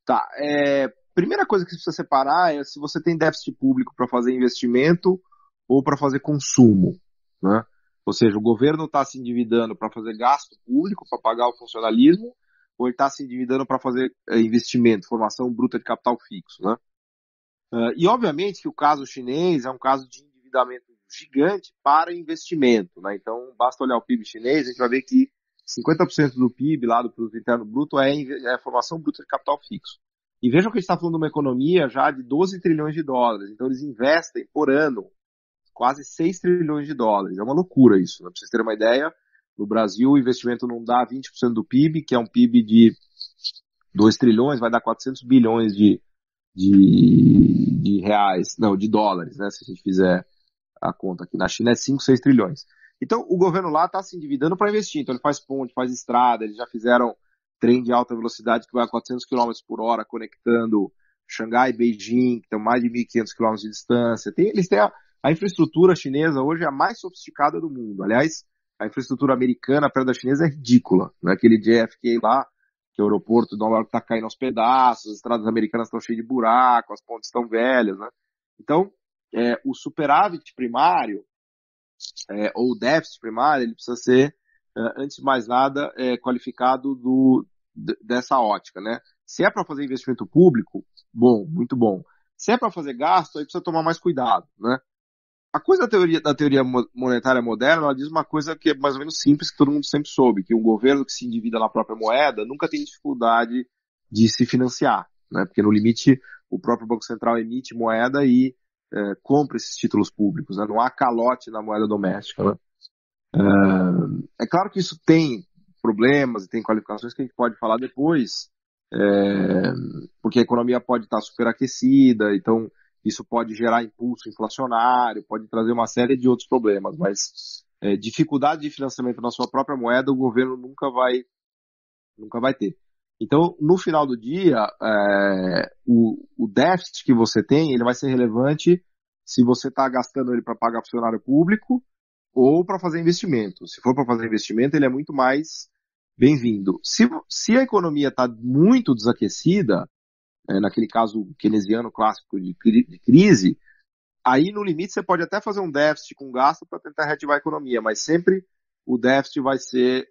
Tá, primeira coisa que você precisa separar é se você tem déficit público para fazer investimento ou para fazer consumo, né? Ou seja, o governo está se endividando para fazer gasto público, para pagar o funcionalismo, ou ele está se endividando para fazer investimento, formação bruta de capital fixo, né? E obviamente que o caso chinês é um caso de endividamento gigante para investimento, né? Então basta olhar o PIB chinês, a gente vai ver que 50% do PIB lá do produto interno bruto é formação bruta de capital fixo. E vejam que a gente está falando de uma economia já de 12 trilhões de dólares, então eles investem por ano quase 6 trilhões de dólares. É uma loucura isso, né? Para vocês terem uma ideia, no Brasil o investimento não dá 20% do PIB, que é um PIB de 2 trilhões, vai dar 400 bilhões de reais, não, de dólares, né? Se a gente fizer a conta aqui na China, é 5, 6 trilhões. Então, o governo lá está se endividando para investir. Então, ele faz ponte, faz estrada, eles já fizeram trem de alta velocidade que vai a 400 km por hora, conectando Xangai e Beijing, que tem mais de 1.500 km de distância. Eles têm a infraestrutura chinesa hoje é a mais sofisticada do mundo. Aliás, a infraestrutura americana perto da chinesa é ridícula. Né? Aquele JFK lá, que é o aeroporto de Nova York está caindo aos pedaços, as estradas americanas estão cheias de buraco, as pontes estão velhas. Né? Então, o superávit primário, ou o déficit primário, ele precisa ser, antes de mais nada, qualificado dessa ótica, né? Se é para fazer investimento público, bom, muito bom. Se é para fazer gasto, aí precisa tomar mais cuidado, né? A coisa da teoria monetária moderna, ela diz uma coisa que é mais ou menos simples, que todo mundo sempre soube, que um governo que se endivida na própria moeda nunca tem dificuldade de se financiar, né? Porque no limite o próprio Banco Central emite moeda e compra esses títulos públicos, né? Não há calote na moeda doméstica, né? É claro que isso tem problemas e tem qualificações que a gente pode falar depois, porque a economia pode estar superaquecida, então isso pode gerar impulso inflacionário, pode trazer uma série de outros problemas, mas dificuldade de financiamento na sua própria moeda o governo nunca vai ter. Então, no final do dia, o déficit que você tem, ele vai ser relevante se você está gastando ele para pagar funcionário público ou para fazer investimento. Se for para fazer investimento, ele é muito mais bem-vindo. Se a economia está muito desaquecida, naquele caso keynesiano clássico de crise, aí no limite você pode até fazer um déficit com gasto para tentar reativar a economia, mas sempre o déficit vai ser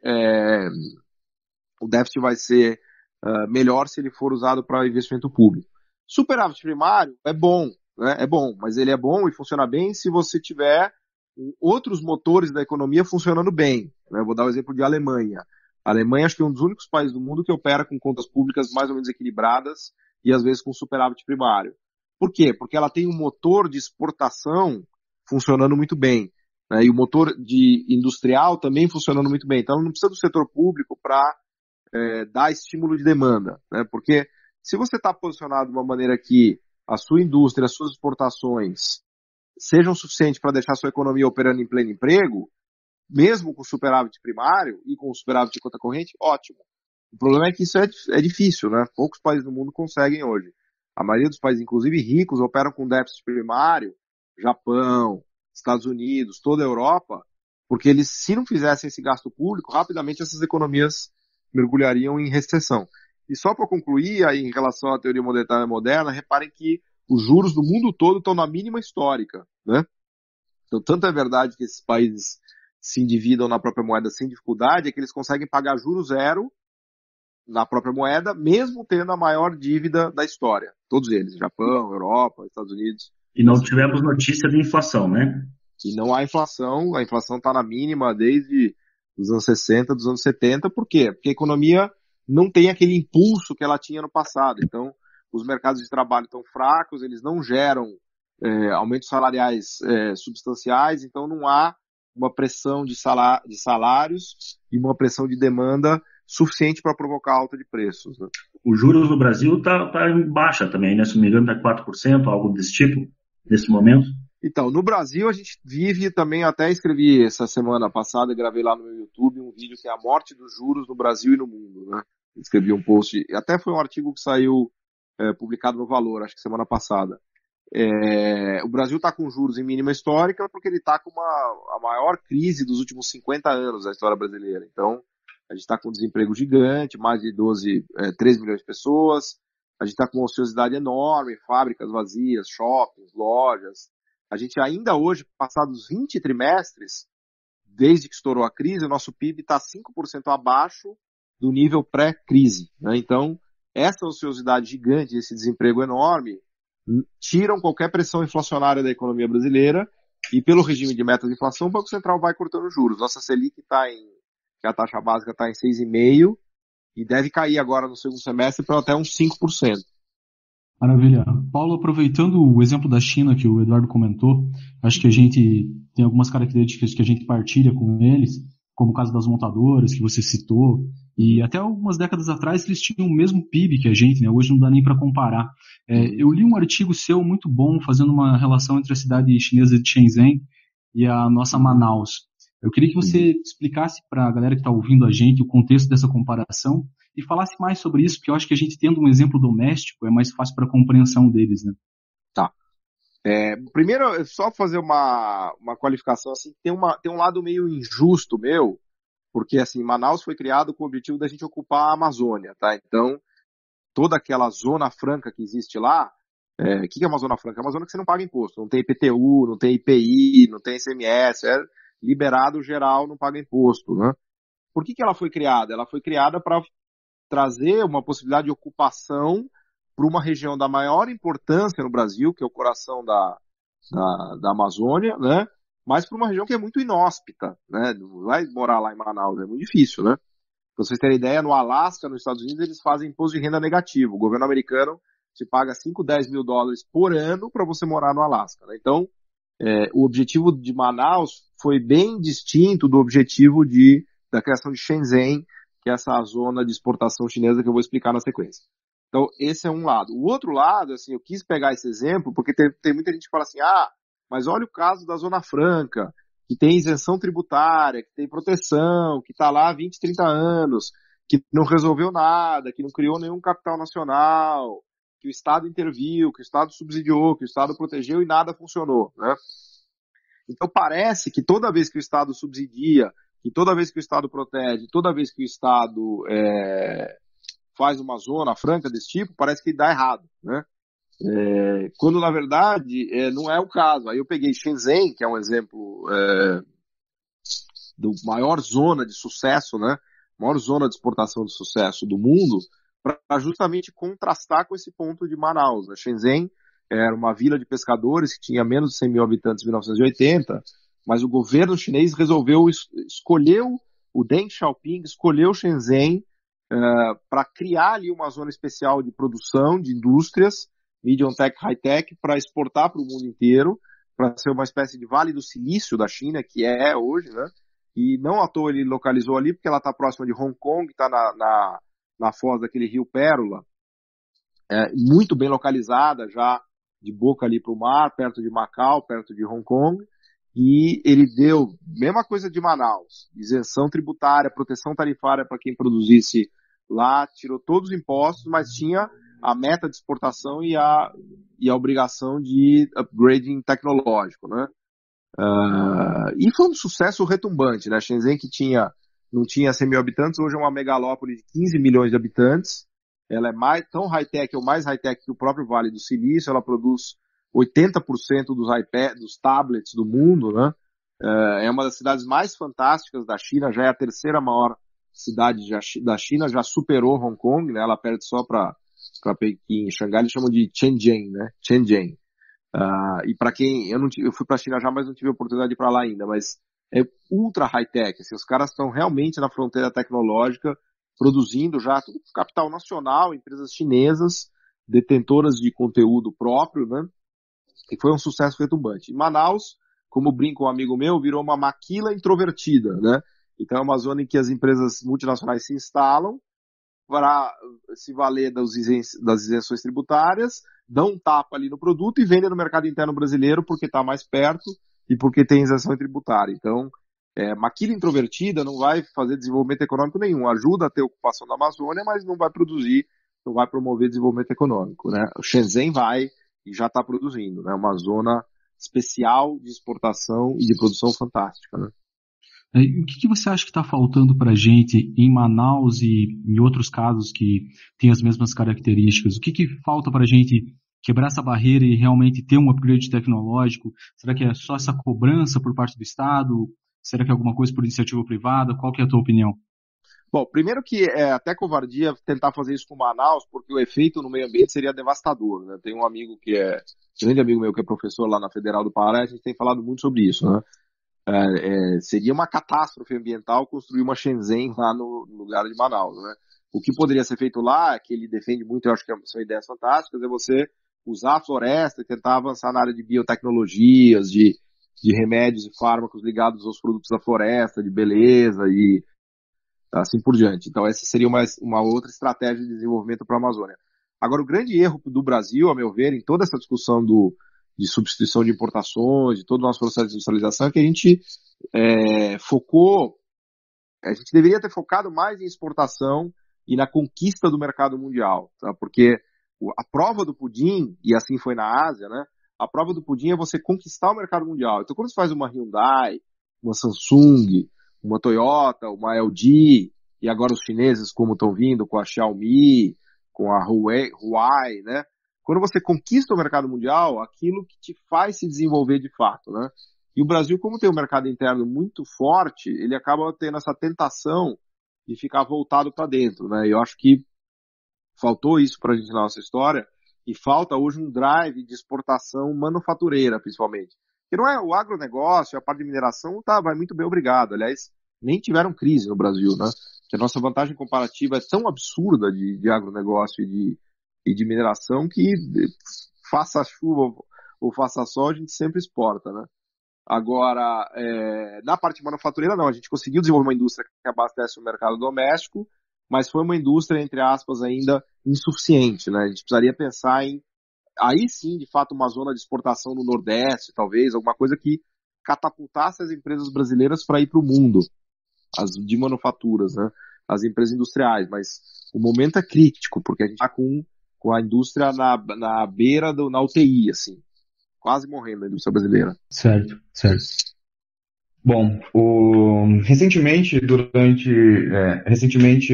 melhor se ele for usado para investimento público. Superávit primário é bom, né? É bom, mas ele é bom e funciona bem se você tiver outros motores da economia funcionando bem. Né? Eu vou dar o exemplo de Alemanha. A Alemanha acho que é um dos únicos países do mundo que opera com contas públicas mais ou menos equilibradas e às vezes com superávit primário. Por quê? Porque ela tem um motor de exportação funcionando muito bem, né? E o motor de industrial também funcionando muito bem. Então ela não precisa do setor público para dar estímulo de demanda, né? Porque se você está posicionado de uma maneira que a sua indústria, as suas exportações sejam suficientes para deixar a sua economia operando em pleno emprego, mesmo com superávit primário e com superávit de conta corrente, ótimo. O problema é que isso é difícil, né? Poucos países do mundo conseguem hoje. A maioria dos países, inclusive ricos, operam com déficit primário, Japão, Estados Unidos, toda a Europa, porque eles, se não fizessem esse gasto público, rapidamente essas economias mergulhariam em recessão. E só para concluir, aí, em relação à teoria monetária moderna, reparem que os juros do mundo todo estão na mínima histórica, né? Então, tanto é verdade que esses países se endividam na própria moeda sem dificuldade, é que eles conseguem pagar juros zero na própria moeda, mesmo tendo a maior dívida da história. Todos eles, Japão, Europa, Estados Unidos. E não tivemos notícia de inflação, né? E não há inflação, a inflação está na mínima desde os anos 60, dos anos 70, por quê? Porque a economia não tem aquele impulso que ela tinha no passado. Então, os mercados de trabalho estão fracos, eles não geram aumentos salariais substanciais, então não há uma pressão de salários e uma pressão de demanda suficiente para provocar alta de preços. Né? Os juros no Brasil tá em baixa também, né? Se não me engano, está 4%, algo desse tipo, nesse momento. Então, no Brasil a gente vive também, até escrevi essa semana passada, gravei lá no meu YouTube um vídeo que é a morte dos juros no Brasil e no mundo. Né? Escrevi um post, até foi um artigo que saiu publicado no Valor, acho que semana passada. O Brasil está com juros em mínima histórica porque ele está com a maior crise dos últimos 50 anos da história brasileira. Então, a gente está com um desemprego gigante, mais de 13 milhões de pessoas. A gente está com uma ociosidade enorme, fábricas vazias, shoppings, lojas. A gente ainda hoje, passados 20 trimestres, desde que estourou a crise, o nosso PIB está 5% abaixo do nível pré-crise, né? Então, essa ociosidade gigante, esse desemprego enorme, tiram qualquer pressão inflacionária da economia brasileira e pelo regime de metas de inflação, o Banco Central vai cortando juros. Nossa Selic que a taxa básica está em 6,5% e deve cair agora no segundo semestre para até uns 5%. Maravilha. Paulo, aproveitando o exemplo da China que o Eduardo comentou, acho que a gente tem algumas características que a gente partilha com eles, como o caso das montadoras que você citou, e até algumas décadas atrás eles tinham o mesmo PIB que a gente, né? Hoje não dá nem para comparar. Eu li um artigo seu muito bom fazendo uma relação entre a cidade chinesa de Shenzhen e a nossa Manaus. Eu queria que você explicasse para a galera que está ouvindo a gente o contexto dessa comparação e falasse mais sobre isso, porque eu acho que a gente tendo um exemplo doméstico é mais fácil para a compreensão deles, né? Tá. Primeiro, só fazer uma qualificação, assim, tem um lado meio injusto meu, porque, assim, Manaus foi criado com o objetivo da gente ocupar a Amazônia, tá? Então, toda aquela zona franca que existe lá, o que é uma zona franca? É uma zona que você não paga imposto, não tem IPTU, não tem IPI, não tem ICMS, é liberado geral, não paga imposto, né? Por que ela foi criada? Ela foi criada para trazer uma possibilidade de ocupação para uma região da maior importância no Brasil, que é o coração da Amazônia, né? Mas para uma região que é muito inóspita, né? Não vai morar lá em Manaus, é muito difícil, né? Para vocês terem ideia, no Alasca, nos Estados Unidos, eles fazem imposto de renda negativo. O governo americano te paga 5, 10 mil dólares por ano para você morar no Alasca, né? Então, o objetivo de Manaus foi bem distinto do objetivo da criação de Shenzhen, que é essa zona de exportação chinesa que eu vou explicar na sequência. Então, esse é um lado. O outro lado, assim, eu quis pegar esse exemplo porque tem muita gente que fala assim, mas olha o caso da Zona Franca, que tem isenção tributária, que tem proteção, que está lá há 20, 30 anos, que não resolveu nada, que não criou nenhum capital nacional, que o Estado interviu, que o Estado subsidiou, que o Estado protegeu e nada funcionou, né? Então parece que toda vez que o Estado subsidia, que toda vez que o Estado protege, toda vez que o Estado faz uma zona franca desse tipo, parece que dá errado, né? Quando na verdade não é o caso. Aí eu peguei Shenzhen, que é um exemplo do maior zona de sucesso, né? Maior zona de exportação de sucesso do mundo, para justamente contrastar com esse ponto de Manaus, né? Shenzhen era uma vila de pescadores que tinha menos de 100 mil habitantes em 1980, mas o governo chinês escolheu o Deng Xiaoping, escolheu Shenzhen para criar ali uma zona especial de produção, de indústrias, medium tech, high tech, para exportar para o mundo inteiro, para ser uma espécie de Vale do Silício da China, que é hoje, né? E não à toa ele localizou ali, porque ela está próxima de Hong Kong, está na foz daquele rio Pérola, muito bem localizada, já de boca ali para o mar, perto de Macau, perto de Hong Kong, e ele deu, mesma coisa de Manaus, isenção tributária, proteção tarifária para quem produzisse lá, tirou todos os impostos, mas tinha a meta de exportação e a obrigação de upgrading tecnológico, né? E foi um sucesso retumbante, né? Shenzhen, que não tinha 100 mil habitantes, hoje é uma megalópole de 15 milhões de habitantes. Ela é tão high-tech, ou mais high-tech que o próprio Vale do Silício. Ela produz 80% dos iPads, dos tablets do mundo, né? É uma das cidades mais fantásticas da China, já é a terceira maior cidade da China, já superou Hong Kong, né? Ela perde só para Pequim. Xangai eles chamam de Shenzhen, né? Shenzhen. E para quem, eu fui para a China já, mas não tive a oportunidade de ir para lá ainda, mas é ultra high-tech, assim, os caras estão realmente na fronteira tecnológica, produzindo já tudo com capital nacional, empresas chinesas, detentoras de conteúdo próprio, né? E foi um sucesso retumbante. Em Manaus, como brinca um amigo meu, virou uma maquila introvertida, né? Então é uma zona em que as empresas multinacionais se instalam para se valer das isenções tributárias, dão um tapa ali no produto e vendem no mercado interno brasileiro porque está mais perto e porque tem isenção tributária. Então, maquila introvertida não vai fazer desenvolvimento econômico nenhum, ajuda a ter ocupação da Amazônia, mas não vai produzir, não vai promover desenvolvimento econômico, né? O Shenzhen vai e já está produzindo, né? Uma zona especial de exportação e de produção fantástica, né? O que você acha que está faltando para a gente em Manaus e em outros casos que têm as mesmas características? O que falta para a gente quebrar essa barreira e realmente ter um upgrade tecnológico? Será que é só essa cobrança por parte do Estado? Será que é alguma coisa por iniciativa privada? Qual que é a tua opinião? Bom, primeiro que é até covardia tentar fazer isso com Manaus, porque o efeito no meio ambiente seria devastador, né? Tem um amigo grande amigo meu que é professor lá na Federal do Pará, a gente tem falado muito sobre isso, né? Seria uma catástrofe ambiental construir uma Shenzhen lá no lugar de Manaus, né? O que poderia ser feito lá, que ele defende muito, eu acho que são ideias fantásticas, é você usar a floresta e tentar avançar na área de biotecnologias, de remédios e fármacos ligados aos produtos da floresta, de beleza e assim por diante. Então essa seria uma outra estratégia de desenvolvimento para a Amazônia. Agora, o grande erro do Brasil, a meu ver, em toda essa discussão de substituição de importações, de todo o nosso processo de industrialização, é que a gente a gente deveria ter focado mais em exportação e na conquista do mercado mundial, tá? Porque a prova do pudim, e assim foi na Ásia, né? A prova do pudim é você conquistar o mercado mundial. Então, quando você faz uma Hyundai, uma Samsung, uma Toyota, uma LG, e agora os chineses como estão vindo com a Xiaomi, com a Huawei, né? Quando você conquista o mercado mundial, aquilo que te faz se desenvolver de fato, né? E o Brasil, como tem um mercado interno muito forte, ele acaba tendo essa tentação de ficar voltado para dentro, né? E eu acho que faltou isso para a gente na nossa história, e falta hoje um drive de exportação manufatureira, principalmente. Porque não é o agronegócio, a parte de mineração, vai muito bem, obrigado. Aliás, nem tiveram crise no Brasil, né? Que a nossa vantagem comparativa é tão absurda de agronegócio e de mineração que faça chuva ou faça sol, a gente sempre exporta, né? Agora, na parte manufatureira, não. A gente conseguiu desenvolver uma indústria que abastece o mercado doméstico, mas foi uma indústria, entre aspas, ainda insuficiente, né? A gente precisaria pensar aí sim, de fato, uma zona de exportação no Nordeste, talvez, alguma coisa que catapultasse as empresas brasileiras para ir para o mundo, as de manufaturas, né? As empresas industriais, mas o momento é crítico, porque a gente está com a indústria na beira na UTI, assim, quase morrendo a indústria brasileira. Certo, certo. Bom, recentemente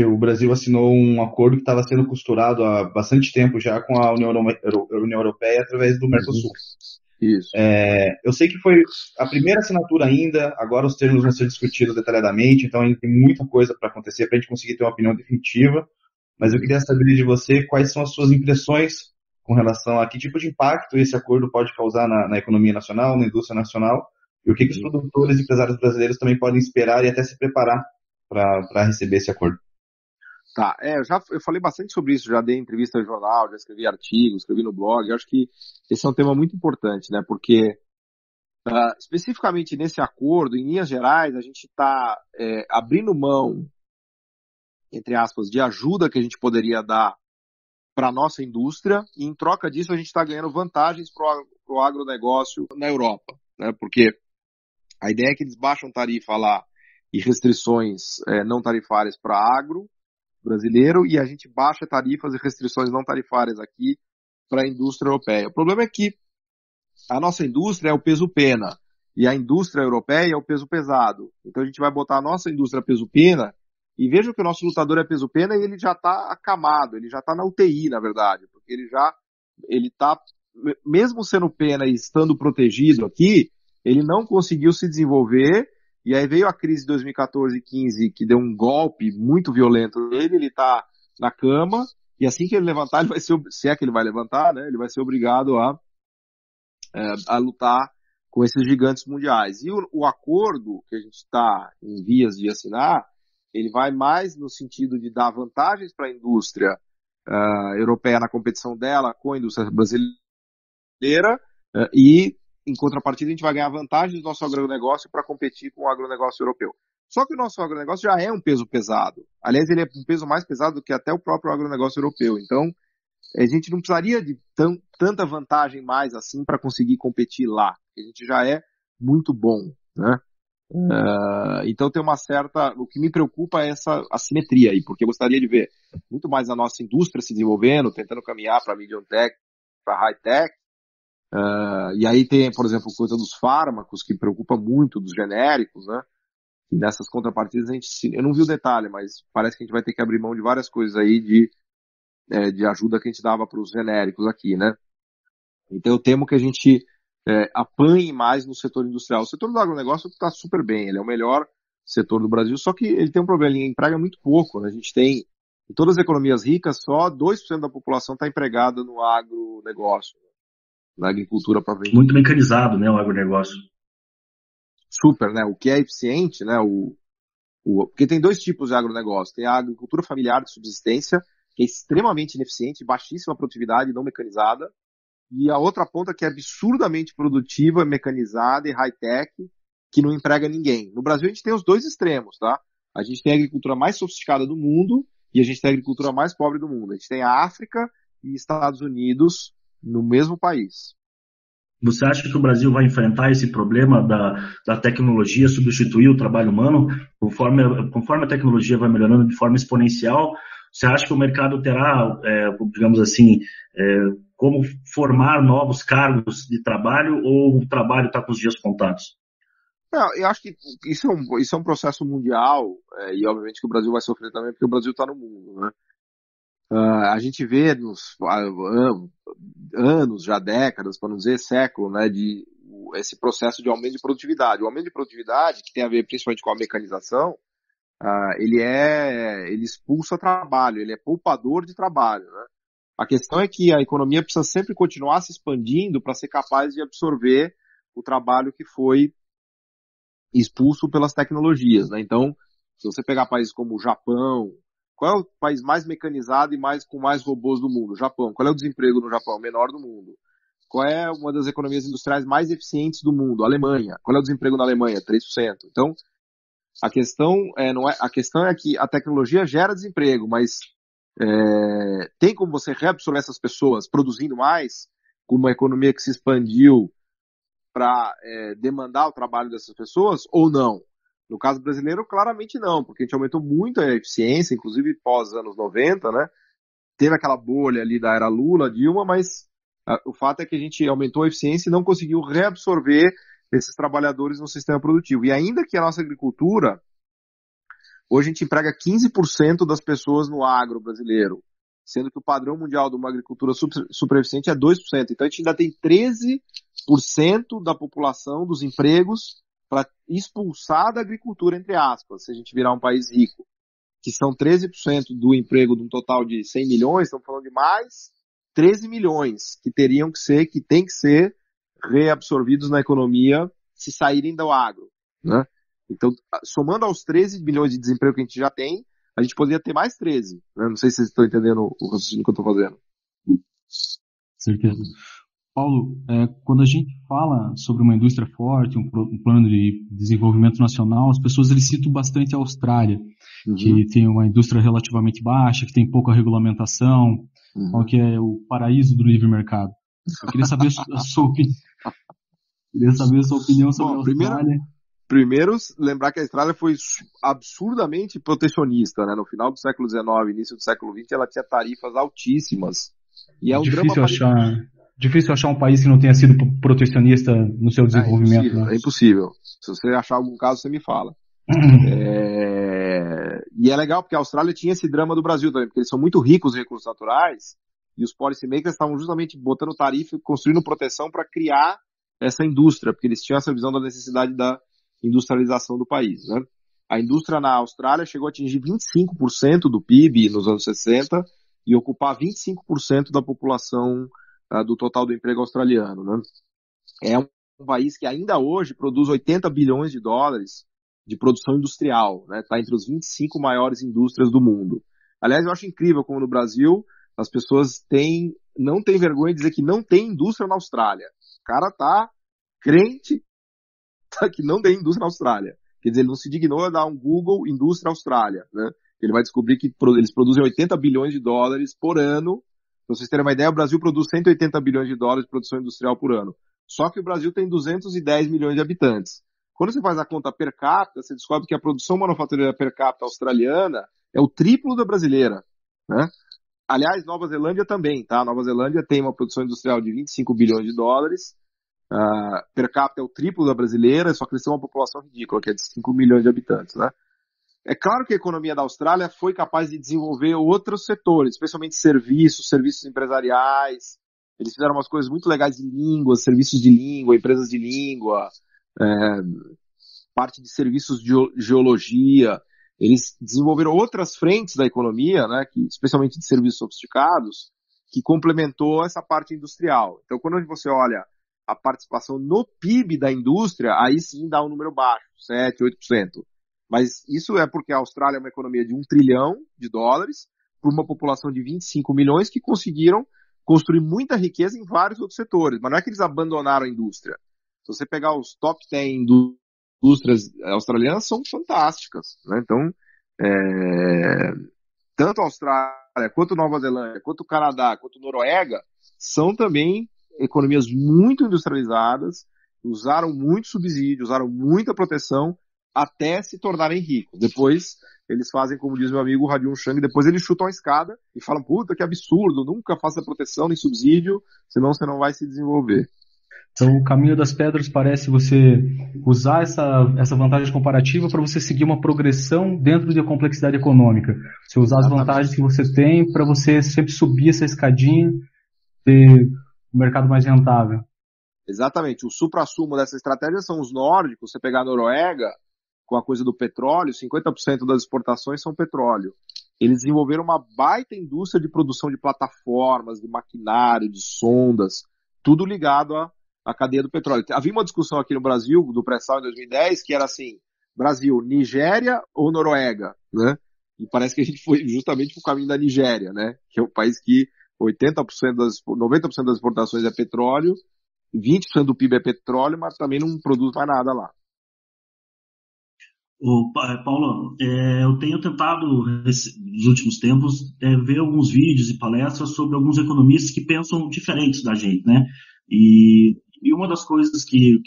o Brasil assinou um acordo que estava sendo costurado há bastante tempo já com a União Europeia através do Mercosul. Isso. Eu sei que foi a primeira assinatura ainda, agora os termos vão ser discutidos detalhadamente, então ainda tem muita coisa para acontecer para a gente conseguir ter uma opinião definitiva, mas eu queria saber de você quais são as suas impressões com relação a que tipo de impacto esse acordo pode causar na economia nacional, na indústria nacional, e o que os produtores e empresários brasileiros também podem esperar e até se preparar para receber esse acordo. Tá, eu falei bastante sobre isso, já dei entrevista no jornal, já escrevi artigos, escrevi no blog. Eu acho que esse é um tema muito importante, né? Porque especificamente nesse acordo, em linhas gerais, a gente está abrindo mão, entre aspas, de ajuda que a gente poderia dar para a nossa indústria, e em troca disso a gente está ganhando vantagens para o agronegócio na Europa, né? Porque a ideia é que eles baixam tarifa lá e restrições não tarifárias para agro brasileiro, e a gente baixa tarifas e restrições não tarifárias aqui para a indústria europeia. O problema é que a nossa indústria é o peso pena, e a indústria europeia é o peso pesado. Então a gente vai botar a nossa indústria peso pena, e veja que o nosso lutador é peso pena e ele já está acamado, ele já está na UTI, na verdade, porque ele está, mesmo sendo pena e estando protegido aqui, ele não conseguiu se desenvolver, e aí veio a crise de 2014 e 2015, que deu um golpe muito violento nele, ele está na cama, e assim que ele levantar, ele vai ser, se é que ele vai levantar, né, ele vai ser obrigado a lutar com esses gigantes mundiais. E o acordo que a gente está em vias de assinar, ele vai mais no sentido de dar vantagens para a indústria europeia na competição dela com a indústria brasileira, e em contrapartida a gente vai ganhar vantagem do nosso agronegócio para competir com o agronegócio europeu. Só que o nosso agronegócio já é um peso pesado. Aliás, ele é um peso mais pesado do que até o próprio agronegócio europeu. Então, a gente não precisaria de tanta vantagem mais assim para conseguir competir lá. A gente já é muito bom, né? Então tem uma certa... O que me preocupa é essa assimetria aí, porque eu gostaria de ver muito mais a nossa indústria se desenvolvendo, tentando caminhar para medium tech, para high tech. E aí tem, por exemplo, coisa dos fármacos, que preocupa muito, dos genéricos, né? E nessas contrapartidas eu não vi o detalhe, mas parece que a gente vai ter que abrir mão de várias coisas aí de ajuda que a gente dava para os genéricos aqui, né? Então eu temo que a gente apanhe mais no setor industrial. O setor do agronegócio está super bem, ele é o melhor setor do Brasil, só que ele tem um problema, ele emprega muito pouco, né? A gente tem, em todas as economias ricas, só 2% da população está empregada no agronegócio, na agricultura propriamente. Muito mecanizado, né, o agronegócio. Super, né? O que é eficiente, né? Porque tem dois tipos de agronegócio. Tem a agricultura familiar de subsistência, que é extremamente ineficiente, baixíssima produtividade, não mecanizada. E a outra ponta que é absurdamente produtiva, mecanizada e high-tech, que não emprega ninguém. No Brasil a gente tem os dois extremos, tá? A gente tem a agricultura mais sofisticada do mundo e a gente tem a agricultura mais pobre do mundo. A gente tem a África e Estados Unidos no mesmo país. Você acha que o Brasil vai enfrentar esse problema da tecnologia substituir o trabalho humano? Conforme a tecnologia vai melhorando de forma exponencial, você acha que o mercado terá, digamos assim, como formar novos cargos de trabalho, ou o trabalho está com os dias contados? Eu acho que isso é um processo mundial, e obviamente que o Brasil vai sofrer também, porque o Brasil está no mundo, né? A gente vê nos anos, já décadas, para não dizer século, né, de esse processo de aumento de produtividade. O aumento de produtividade, que tem a ver principalmente com a mecanização, ele expulsa trabalho, ele é poupador de trabalho, né? A questão é que a economia precisa sempre continuar se expandindo para ser capaz de absorver o trabalho que foi expulso pelas tecnologias, né? Então, se você pegar países como o Japão, qual é o país mais mecanizado e com mais robôs do mundo? O Japão. Qual é o desemprego no Japão? O menor do mundo. Qual é uma das economias industriais mais eficientes do mundo? A Alemanha. Qual é o desemprego na Alemanha? 3%. Então, a questão é que a tecnologia gera desemprego, mas tem como você reabsorver essas pessoas produzindo mais, com uma economia que se expandiu para demandar o trabalho dessas pessoas, ou não? No caso brasileiro, claramente não, porque a gente aumentou muito a eficiência, inclusive pós anos 90, né? Teve aquela bolha ali da era Lula, Dilma, mas o fato é que a gente aumentou a eficiência e não conseguiu reabsorver esses trabalhadores no sistema produtivo. E ainda que a nossa agricultura, hoje a gente emprega 15% das pessoas no agro brasileiro, sendo que o padrão mundial de uma agricultura super eficiente é 2%. Então a gente ainda tem 13% da população, dos empregos, para expulsar da agricultura, entre aspas, se a gente virar um país rico, que são 13% do emprego de um total de 100 milhões, estamos falando de mais 13 milhões que tem que ser reabsorvidos na economia se saírem do agro, né? Então, somando aos 13 milhões de desemprego que a gente já tem, a gente poderia ter mais 13, né? Não sei se vocês estão entendendo o raciocínio que eu estou fazendo. Certeza. Paulo, quando a gente fala sobre uma indústria forte, um plano de desenvolvimento nacional, as pessoas eles citam bastante a Austrália, que tem uma indústria relativamente baixa, que tem pouca regulamentação, que é o paraíso do livre mercado. Eu queria saber a sua opinião. Sobre a Austrália. Primeiro, lembrar que a Austrália foi absurdamente protecionista, né? No final do século XIX, início do século XX, ela tinha tarifas altíssimas. E é um difícil achar um país que não tenha sido protecionista no seu desenvolvimento. É impossível. Se você achar algum caso, você me fala. E é legal porque a Austrália tinha esse drama do Brasil também, porque eles são muito ricos em recursos naturais e os policymakers estavam justamente botando tarifa e construindo proteção para criar essa indústria, porque eles tinham essa visão da necessidade da industrialização do país, né? A indústria na Austrália chegou a atingir 25% do PIB nos anos 60 e ocupar 25% da população do total do emprego australiano, né? É um país que ainda hoje produz 80 bilhões de dólares de produção industrial, né? Está entre os 25 maiores indústrias do mundo. Aliás, eu acho incrível como no Brasil as pessoas não têm vergonha de dizer que não tem indústria na Austrália. O cara tá crente que não tem indústria na Austrália. Quer dizer, ele não se dignou a dar um Google Indústria Austrália, né? Ele vai descobrir que eles produzem 80 bilhões de dólares por ano. Para vocês terem uma ideia, o Brasil produz 180 bilhões de dólares de produção industrial por ano. Só que o Brasil tem 210 milhões de habitantes. Quando você faz a conta per capita, você descobre que a produção manufatureira per capita australiana é o triplo da brasileira, né? Aliás, Nova Zelândia também, tá? Nova Zelândia tem uma produção industrial de 25 bilhões de dólares, per capita é o triplo da brasileira, só que eles têm uma população ridícula, que é de 5 milhões de habitantes, né? É claro que a economia da Austrália foi capaz de desenvolver outros setores, especialmente serviços empresariais. Eles fizeram umas coisas muito legais de língua, serviços de língua, empresas de língua, parte de serviços de geologia. Eles desenvolveram outras frentes da economia, né, especialmente de serviços sofisticados, que complementou essa parte industrial. Então, quando você olha a participação no PIB da indústria, aí sim dá um número baixo, 7%, 8%. Mas isso é porque a Austrália é uma economia de $1 trilhão para uma população de 25 milhões que conseguiram construir muita riqueza em vários outros setores. Mas não é que eles abandonaram a indústria. Se você pegar os top 10 indústrias australianas, são fantásticas, né? Então, tanto a Austrália, quanto Nova Zelândia, quanto o Canadá, quanto Noruega, são também economias muito industrializadas, usaram muito subsídio, usaram muita proteção, até se tornarem ricos. Depois, eles fazem, como diz meu amigo Radium Chang, depois eles chutam a escada e falam, puta, que absurdo, nunca faça proteção nem subsídio, senão você não vai se desenvolver. Então, o caminho das pedras parece você usar essa vantagem comparativa para você seguir uma progressão dentro da complexidade econômica. Você usar as vantagens que você tem para você sempre subir essa escadinha, ter um mercado mais rentável. Exatamente. O suprassumo dessa estratégia são os nórdicos. Você pegar a Noruega, com a coisa do petróleo, 50% das exportações são petróleo. Eles desenvolveram uma baita indústria de produção de plataformas, de maquinário, de sondas, tudo ligado à cadeia do petróleo. Havia uma discussão aqui no Brasil, do pré-sal em 2010, que era assim, Brasil, Nigéria ou Noruega, né? E parece que a gente foi justamente pro caminho da Nigéria, né? Que é o país que 90% 90% das exportações é petróleo, 20% do PIB é petróleo, mas também não produz mais nada lá. Paulo, eu tenho tentado, nos últimos tempos, ver alguns vídeos e palestras sobre alguns economistas que pensam diferentes da gente, né? E uma das coisas que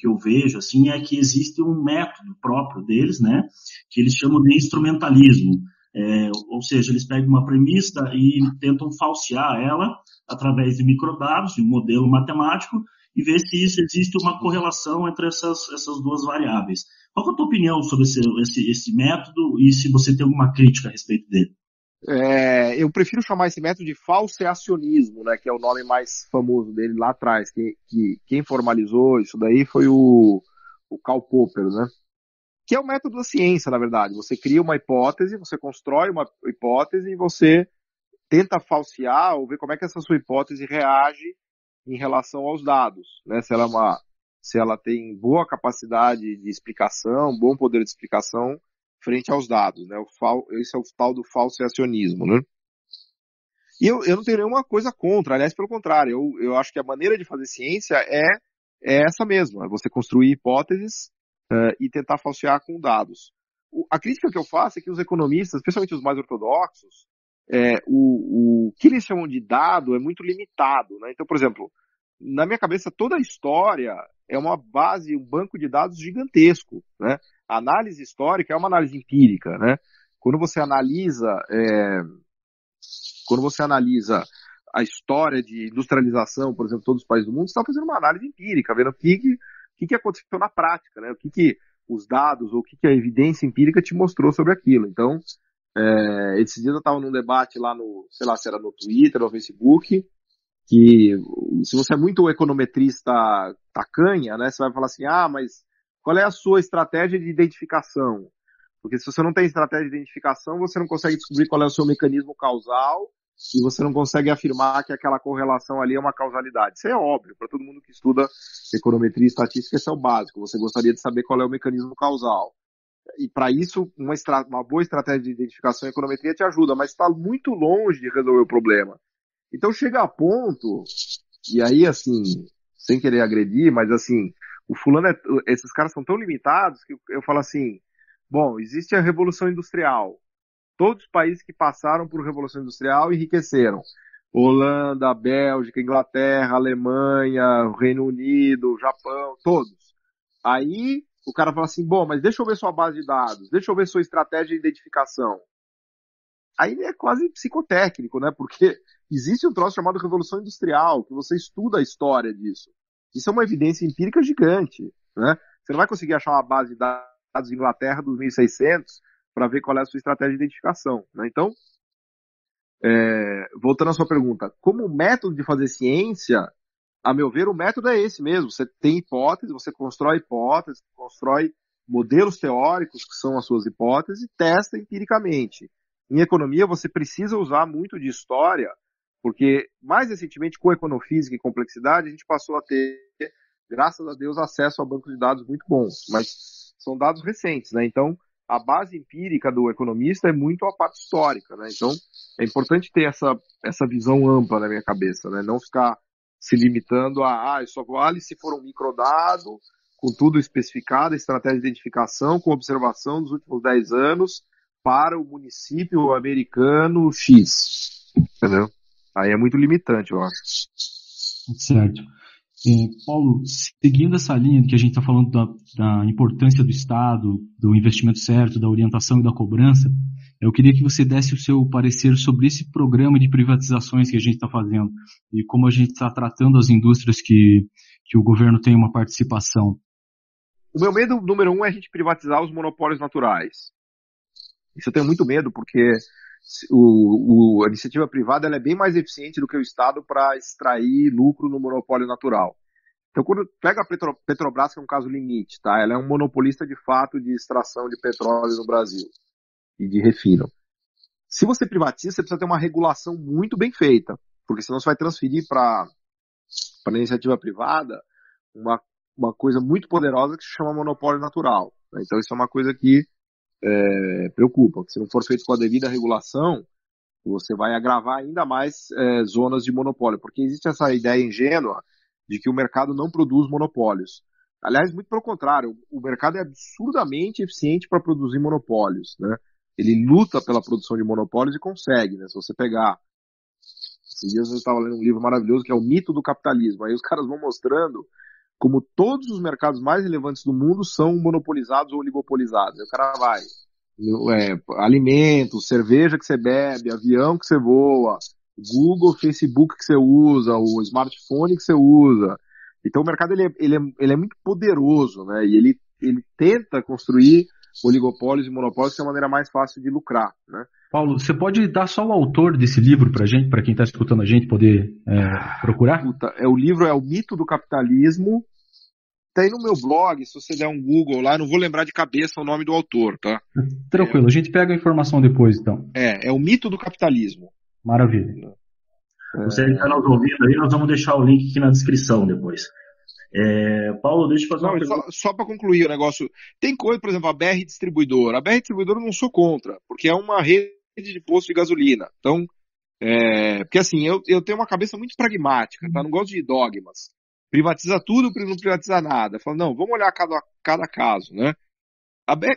eu vejo, assim, é que existe um método próprio deles, né? Que eles chamam de instrumentalismo. Ou seja, eles pegam uma premissa e tentam falsear ela através de microdados, de um modelo matemático, e ver se existe uma correlação entre essas duas variáveis. Qual é a tua opinião sobre esse método e se você tem alguma crítica a respeito dele? Eu prefiro chamar esse método de falseacionismo, né, que é o nome mais famoso dele lá atrás. Quem formalizou isso daí foi o Karl Popper, né? Que é o método da ciência, na verdade. Você cria uma hipótese, você constrói uma hipótese e você tenta falsear ou ver como é que essa sua hipótese reage em relação aos dados, né? Se ela tem boa capacidade de explicação, bom poder de explicação frente aos dados, né? Esse é o tal do falseacionismo, né? E eu não tenho nenhuma coisa contra, aliás, pelo contrário, eu acho que a maneira de fazer ciência é essa mesma, é você construir hipóteses e tentar falsear com dados. A crítica que eu faço é que os economistas, especialmente os mais ortodoxos, o que eles chamam de dado é muito limitado, né? Então, por exemplo, na minha cabeça toda a história é uma base, um banco de dados gigantesco, né? A análise histórica é uma análise empírica, né? Quando você analisa a história de industrialização, por exemplo, de todos os países do mundo, você está fazendo uma análise empírica, vendo o que aconteceu na prática, né? O que os dados ou o que a evidência empírica te mostrou sobre aquilo. Então, esses dias eu estava num debate lá sei lá se era no Twitter ou no Facebook, que se você é muito econometrista tacanha, né, você vai falar assim, mas qual é a sua estratégia de identificação? Porque se você não tem estratégia de identificação, você não consegue descobrir qual é o seu mecanismo causal e você não consegue afirmar que aquela correlação ali é uma causalidade. Isso é óbvio, para todo mundo que estuda econometria e estatística, isso é o básico. Você gostaria de saber qual é o mecanismo causal. E para isso, uma boa estratégia de identificação em econometria te ajuda, mas está muito longe de resolver o problema. Então chega a ponto, e aí assim, sem querer agredir, mas assim, esses caras são tão limitados que eu falo assim, bom, existe a Revolução Industrial. Todos os países que passaram por Revolução Industrial enriqueceram. Holanda, Bélgica, Inglaterra, Alemanha, Reino Unido, Japão, todos. Aí o cara fala assim, bom, mas deixa eu ver sua base de dados, deixa eu ver sua estratégia de identificação. Aí é quase psicotécnico, né? Porque existe um troço chamado Revolução Industrial, que você estuda a história disso. Isso é uma evidência empírica gigante, né? Você não vai conseguir achar uma base de dados de Inglaterra dos 1600 para ver qual é a sua estratégia de identificação, né? Então, voltando à sua pergunta, como método de fazer ciência, a meu ver, o método é esse mesmo. Você tem hipótese, você constrói hipótese, constrói modelos teóricos, que são as suas hipóteses, e testa empiricamente. Em economia, você precisa usar muito de história, porque, mais recentemente, com econofísica e complexidade, a gente passou a ter, graças a Deus, acesso a bancos de dados muito bons, mas são dados recentes, né? Então, a base empírica do economista é muito a parte histórica, né? Então, é importante ter essa visão ampla na minha cabeça, né? Não ficar se limitando a, só vale se for um microdado, com tudo especificado, estratégia de identificação, com observação dos últimos 10 anos, para o município americano X, entendeu? Aí é muito limitante, eu acho. Certo. Paulo, seguindo essa linha que a gente está falando da importância do Estado, do investimento certo, da orientação e da cobrança, eu queria que você desse o seu parecer sobre esse programa de privatizações que a gente está fazendo e como a gente está tratando as indústrias que o governo tem uma participação. O meu medo número 1 é a gente privatizar os monopólios naturais. Isso eu tenho muito medo, porque a iniciativa privada ela é bem mais eficiente do que o Estado para extrair lucro no monopólio natural. Então, quando pega a Petrobras, que é um caso limite, tá? Ela é um monopolista de fato de extração de petróleo no Brasil e de refino. Se você privatiza, você precisa ter uma regulação muito bem feita, porque senão você vai transferir para a iniciativa privada uma coisa muito poderosa que se chama monopólio natural. Então, isso é uma coisa que preocupa. Se não for feito com a devida regulação, você vai agravar ainda mais zonas de monopólio, porque existe essa ideia ingênua de que o mercado não produz monopólios. Aliás, muito pelo contrário, o mercado é absurdamente eficiente para produzir monopólios, né? Ele luta pela produção de monopólios e consegue, né? Se você pegar... Esses dias eu estava lendo um livro maravilhoso que é O Mito do Capitalismo. Aí os caras vão mostrando como todos os mercados mais relevantes do mundo são monopolizados ou oligopolizados. Aí o cara vai... alimentos, cerveja que você bebe, avião que você voa, Google, Facebook que você usa, o smartphone que você usa. Então o mercado ele é muito poderoso, né? E ele tenta construir oligopólios e monopólios que é a maneira mais fácil de lucrar, né? Paulo, você pode dar só o autor desse livro para gente, para quem está escutando a gente poder procurar? O livro é O Mito do Capitalismo. Tem no meu blog, se você der um Google lá, não vou lembrar de cabeça o nome do autor, tá? Tranquilo, a gente pega a informação depois, então. É O Mito do Capitalismo. Maravilha. Você que está nos ouvindo aí, nós vamos deixar o link aqui na descrição depois. Paulo, deixa eu fazer uma pergunta. Só para concluir o negócio. Tem coisa, por exemplo, a BR Distribuidora. A BR Distribuidora eu não sou contra, porque é uma rede de posto de gasolina. Então, porque assim, eu tenho uma cabeça muito pragmática, tá? Não gosto de dogmas. Privatiza tudo, não privatiza nada. Fala, não, vamos olhar cada caso, né?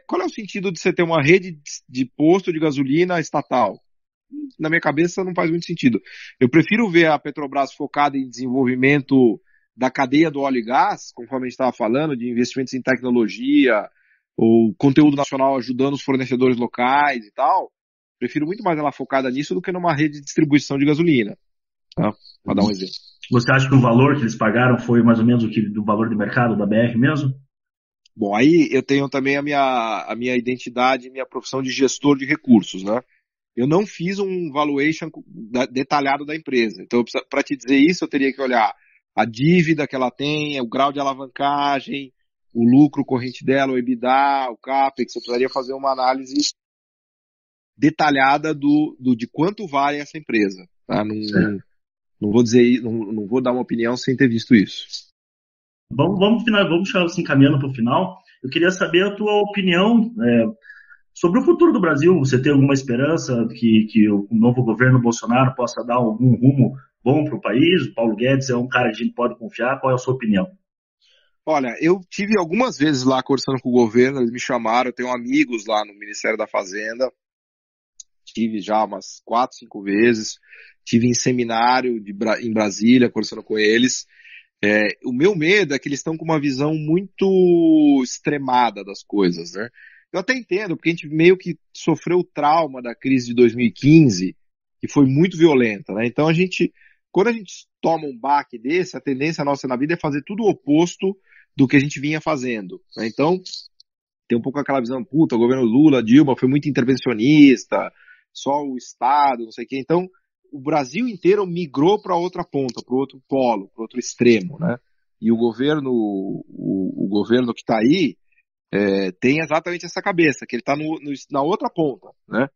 Qual é o sentido de você ter uma rede de posto de gasolina estatal? Na minha cabeça não faz muito sentido. Eu prefiro ver a Petrobras focada em desenvolvimento da cadeia do óleo e gás, conforme a gente estava falando, de investimentos em tecnologia, ou conteúdo nacional ajudando os fornecedores locais e tal. Prefiro muito mais ela focada nisso do que numa rede de distribuição de gasolina. Tá? Para dar um exemplo. Você acha que o valor que eles pagaram foi mais ou menos do valor de mercado da BR mesmo? Bom, aí eu tenho também a minha identidade, minha profissão de gestor de recursos, né? Eu não fiz um valuation detalhado da empresa. Então, para te dizer isso, eu teria que olhar a dívida que ela tem, o grau de alavancagem, o lucro corrente dela, o EBITDA, o CAPEX. Eu precisaria fazer uma análise detalhada de quanto vale essa empresa. Tá? Não vou dizer, não vou dar uma opinião sem ter visto isso. Vamos chegar assim, caminhando para o final. Eu queria saber a tua opinião sobre o futuro do Brasil. Você tem alguma esperança que o novo governo Bolsonaro possa dar algum rumo bom para o país? O Paulo Guedes é um cara que a gente pode confiar. Qual é a sua opinião? Olha, eu tive algumas vezes lá conversando com o governo, eles me chamaram, eu tenho amigos lá no Ministério da Fazenda, tive já umas 4, 5 vezes, tive em seminário em Brasília, conversando com eles. O meu medo é que eles estão com uma visão muito extremada das coisas, né? Eu até entendo, porque a gente meio que sofreu o trauma da crise de 2015, que foi muito violenta, né? Então quando a gente toma um baque desse, a tendência nossa na vida é fazer tudo o oposto do que a gente vinha fazendo, né? Então, tem um pouco aquela visão, puta, o governo Lula, Dilma foi muito intervencionista, só o Estado, não sei o quê. Então, o Brasil inteiro migrou para outra ponta, para o outro polo, para o outro extremo, né? E o governo que está aí tem exatamente essa cabeça, que ele está na outra ponta, né?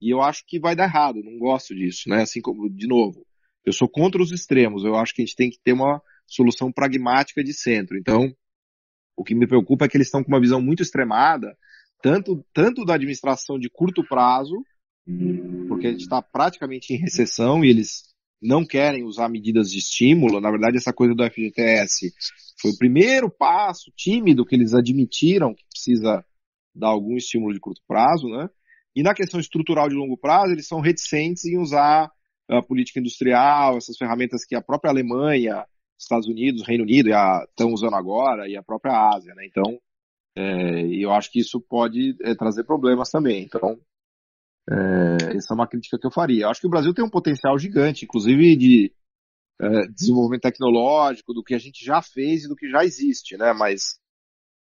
E eu acho que vai dar errado, não gosto disso, né? Assim como, de novo, eu sou contra os extremos, eu acho que a gente tem que ter uma solução pragmática de centro. Então, o que me preocupa é que eles estão com uma visão muito extremada, tanto da administração de curto prazo, porque a gente está praticamente em recessão e eles não querem usar medidas de estímulo. Na verdade, essa coisa do FGTS foi o primeiro passo tímido que eles admitiram que precisa dar algum estímulo de curto prazo, né? E na questão estrutural de longo prazo, eles são reticentes em usar a política industrial, essas ferramentas que a própria Alemanha, Estados Unidos, Reino Unido estão usando agora, e a própria Ásia, né? Então, eu acho que isso pode trazer problemas também. Então, essa é uma crítica que eu faria. Eu acho que o Brasil tem um potencial gigante, inclusive de desenvolvimento tecnológico, do que a gente já fez e do que já existe, né? Mas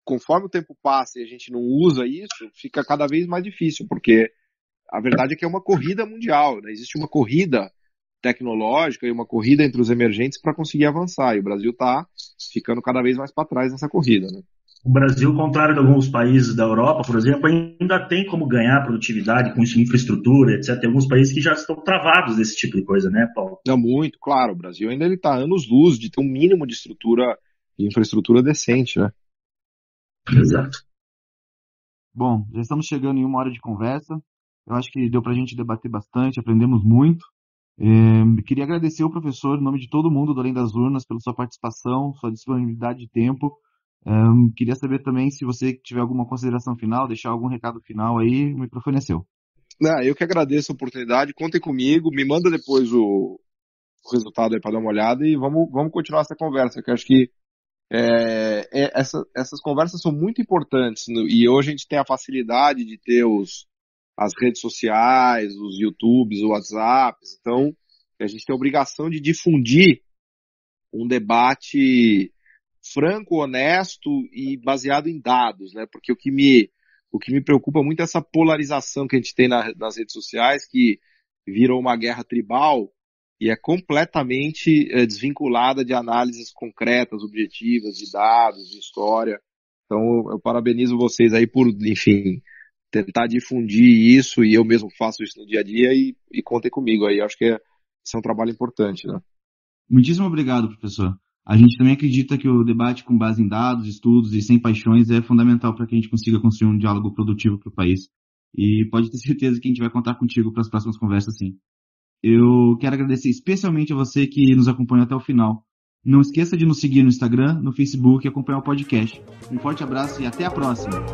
conforme o tempo passa e a gente não usa isso, fica cada vez mais difícil, porque a verdade é que é uma corrida mundial, né? Existe uma corrida tecnológica e uma corrida entre os emergentes para conseguir avançar, e o Brasil está ficando cada vez mais para trás nessa corrida, né? O Brasil, ao contrário de alguns países da Europa, por exemplo, ainda tem como ganhar produtividade com infraestrutura, etc. Tem alguns países que já estão travados desse tipo de coisa, né, Paulo? Não, muito, claro. O Brasil ainda está anos-luz de ter um mínimo de infraestrutura decente, né? Exato. Bom, já estamos chegando em 1 hora de conversa. Eu acho que deu para a gente debater bastante, aprendemos muito. Queria agradecer ao professor, em nome de todo mundo do Além das Urnas, pela sua participação, sua disponibilidade de tempo. Queria saber também se você tiver alguma consideração final, deixar algum recado final aí, o microfone é seu. Eu que agradeço a oportunidade, contem comigo, me manda depois o resultado aí para dar uma olhada e vamos continuar essa conversa, que eu acho que essas conversas são muito importantes, e hoje a gente tem a facilidade de ter as redes sociais, os YouTubes, os WhatsApps, então a gente tem a obrigação de difundir um debate franco, honesto e baseado em dados, né? Porque o que me preocupa muito é essa polarização que a gente tem nas redes sociais, que virou uma guerra tribal e é completamente desvinculada de análises concretas, objetivas, de dados, de história. Então, eu parabenizo vocês aí por, enfim, tentar difundir isso, e eu mesmo faço isso no dia a dia, e contem comigo aí. Eu acho que isso é um trabalho importante, né? Muitíssimo obrigado, professor. A gente também acredita que o debate com base em dados, estudos e sem paixões é fundamental para que a gente consiga construir um diálogo produtivo para o país. E pode ter certeza que a gente vai contar contigo para as próximas conversas, sim. Eu quero agradecer especialmente a você que nos acompanhou até o final. Não esqueça de nos seguir no Instagram, no Facebook e acompanhar o podcast. Um forte abraço e até a próxima!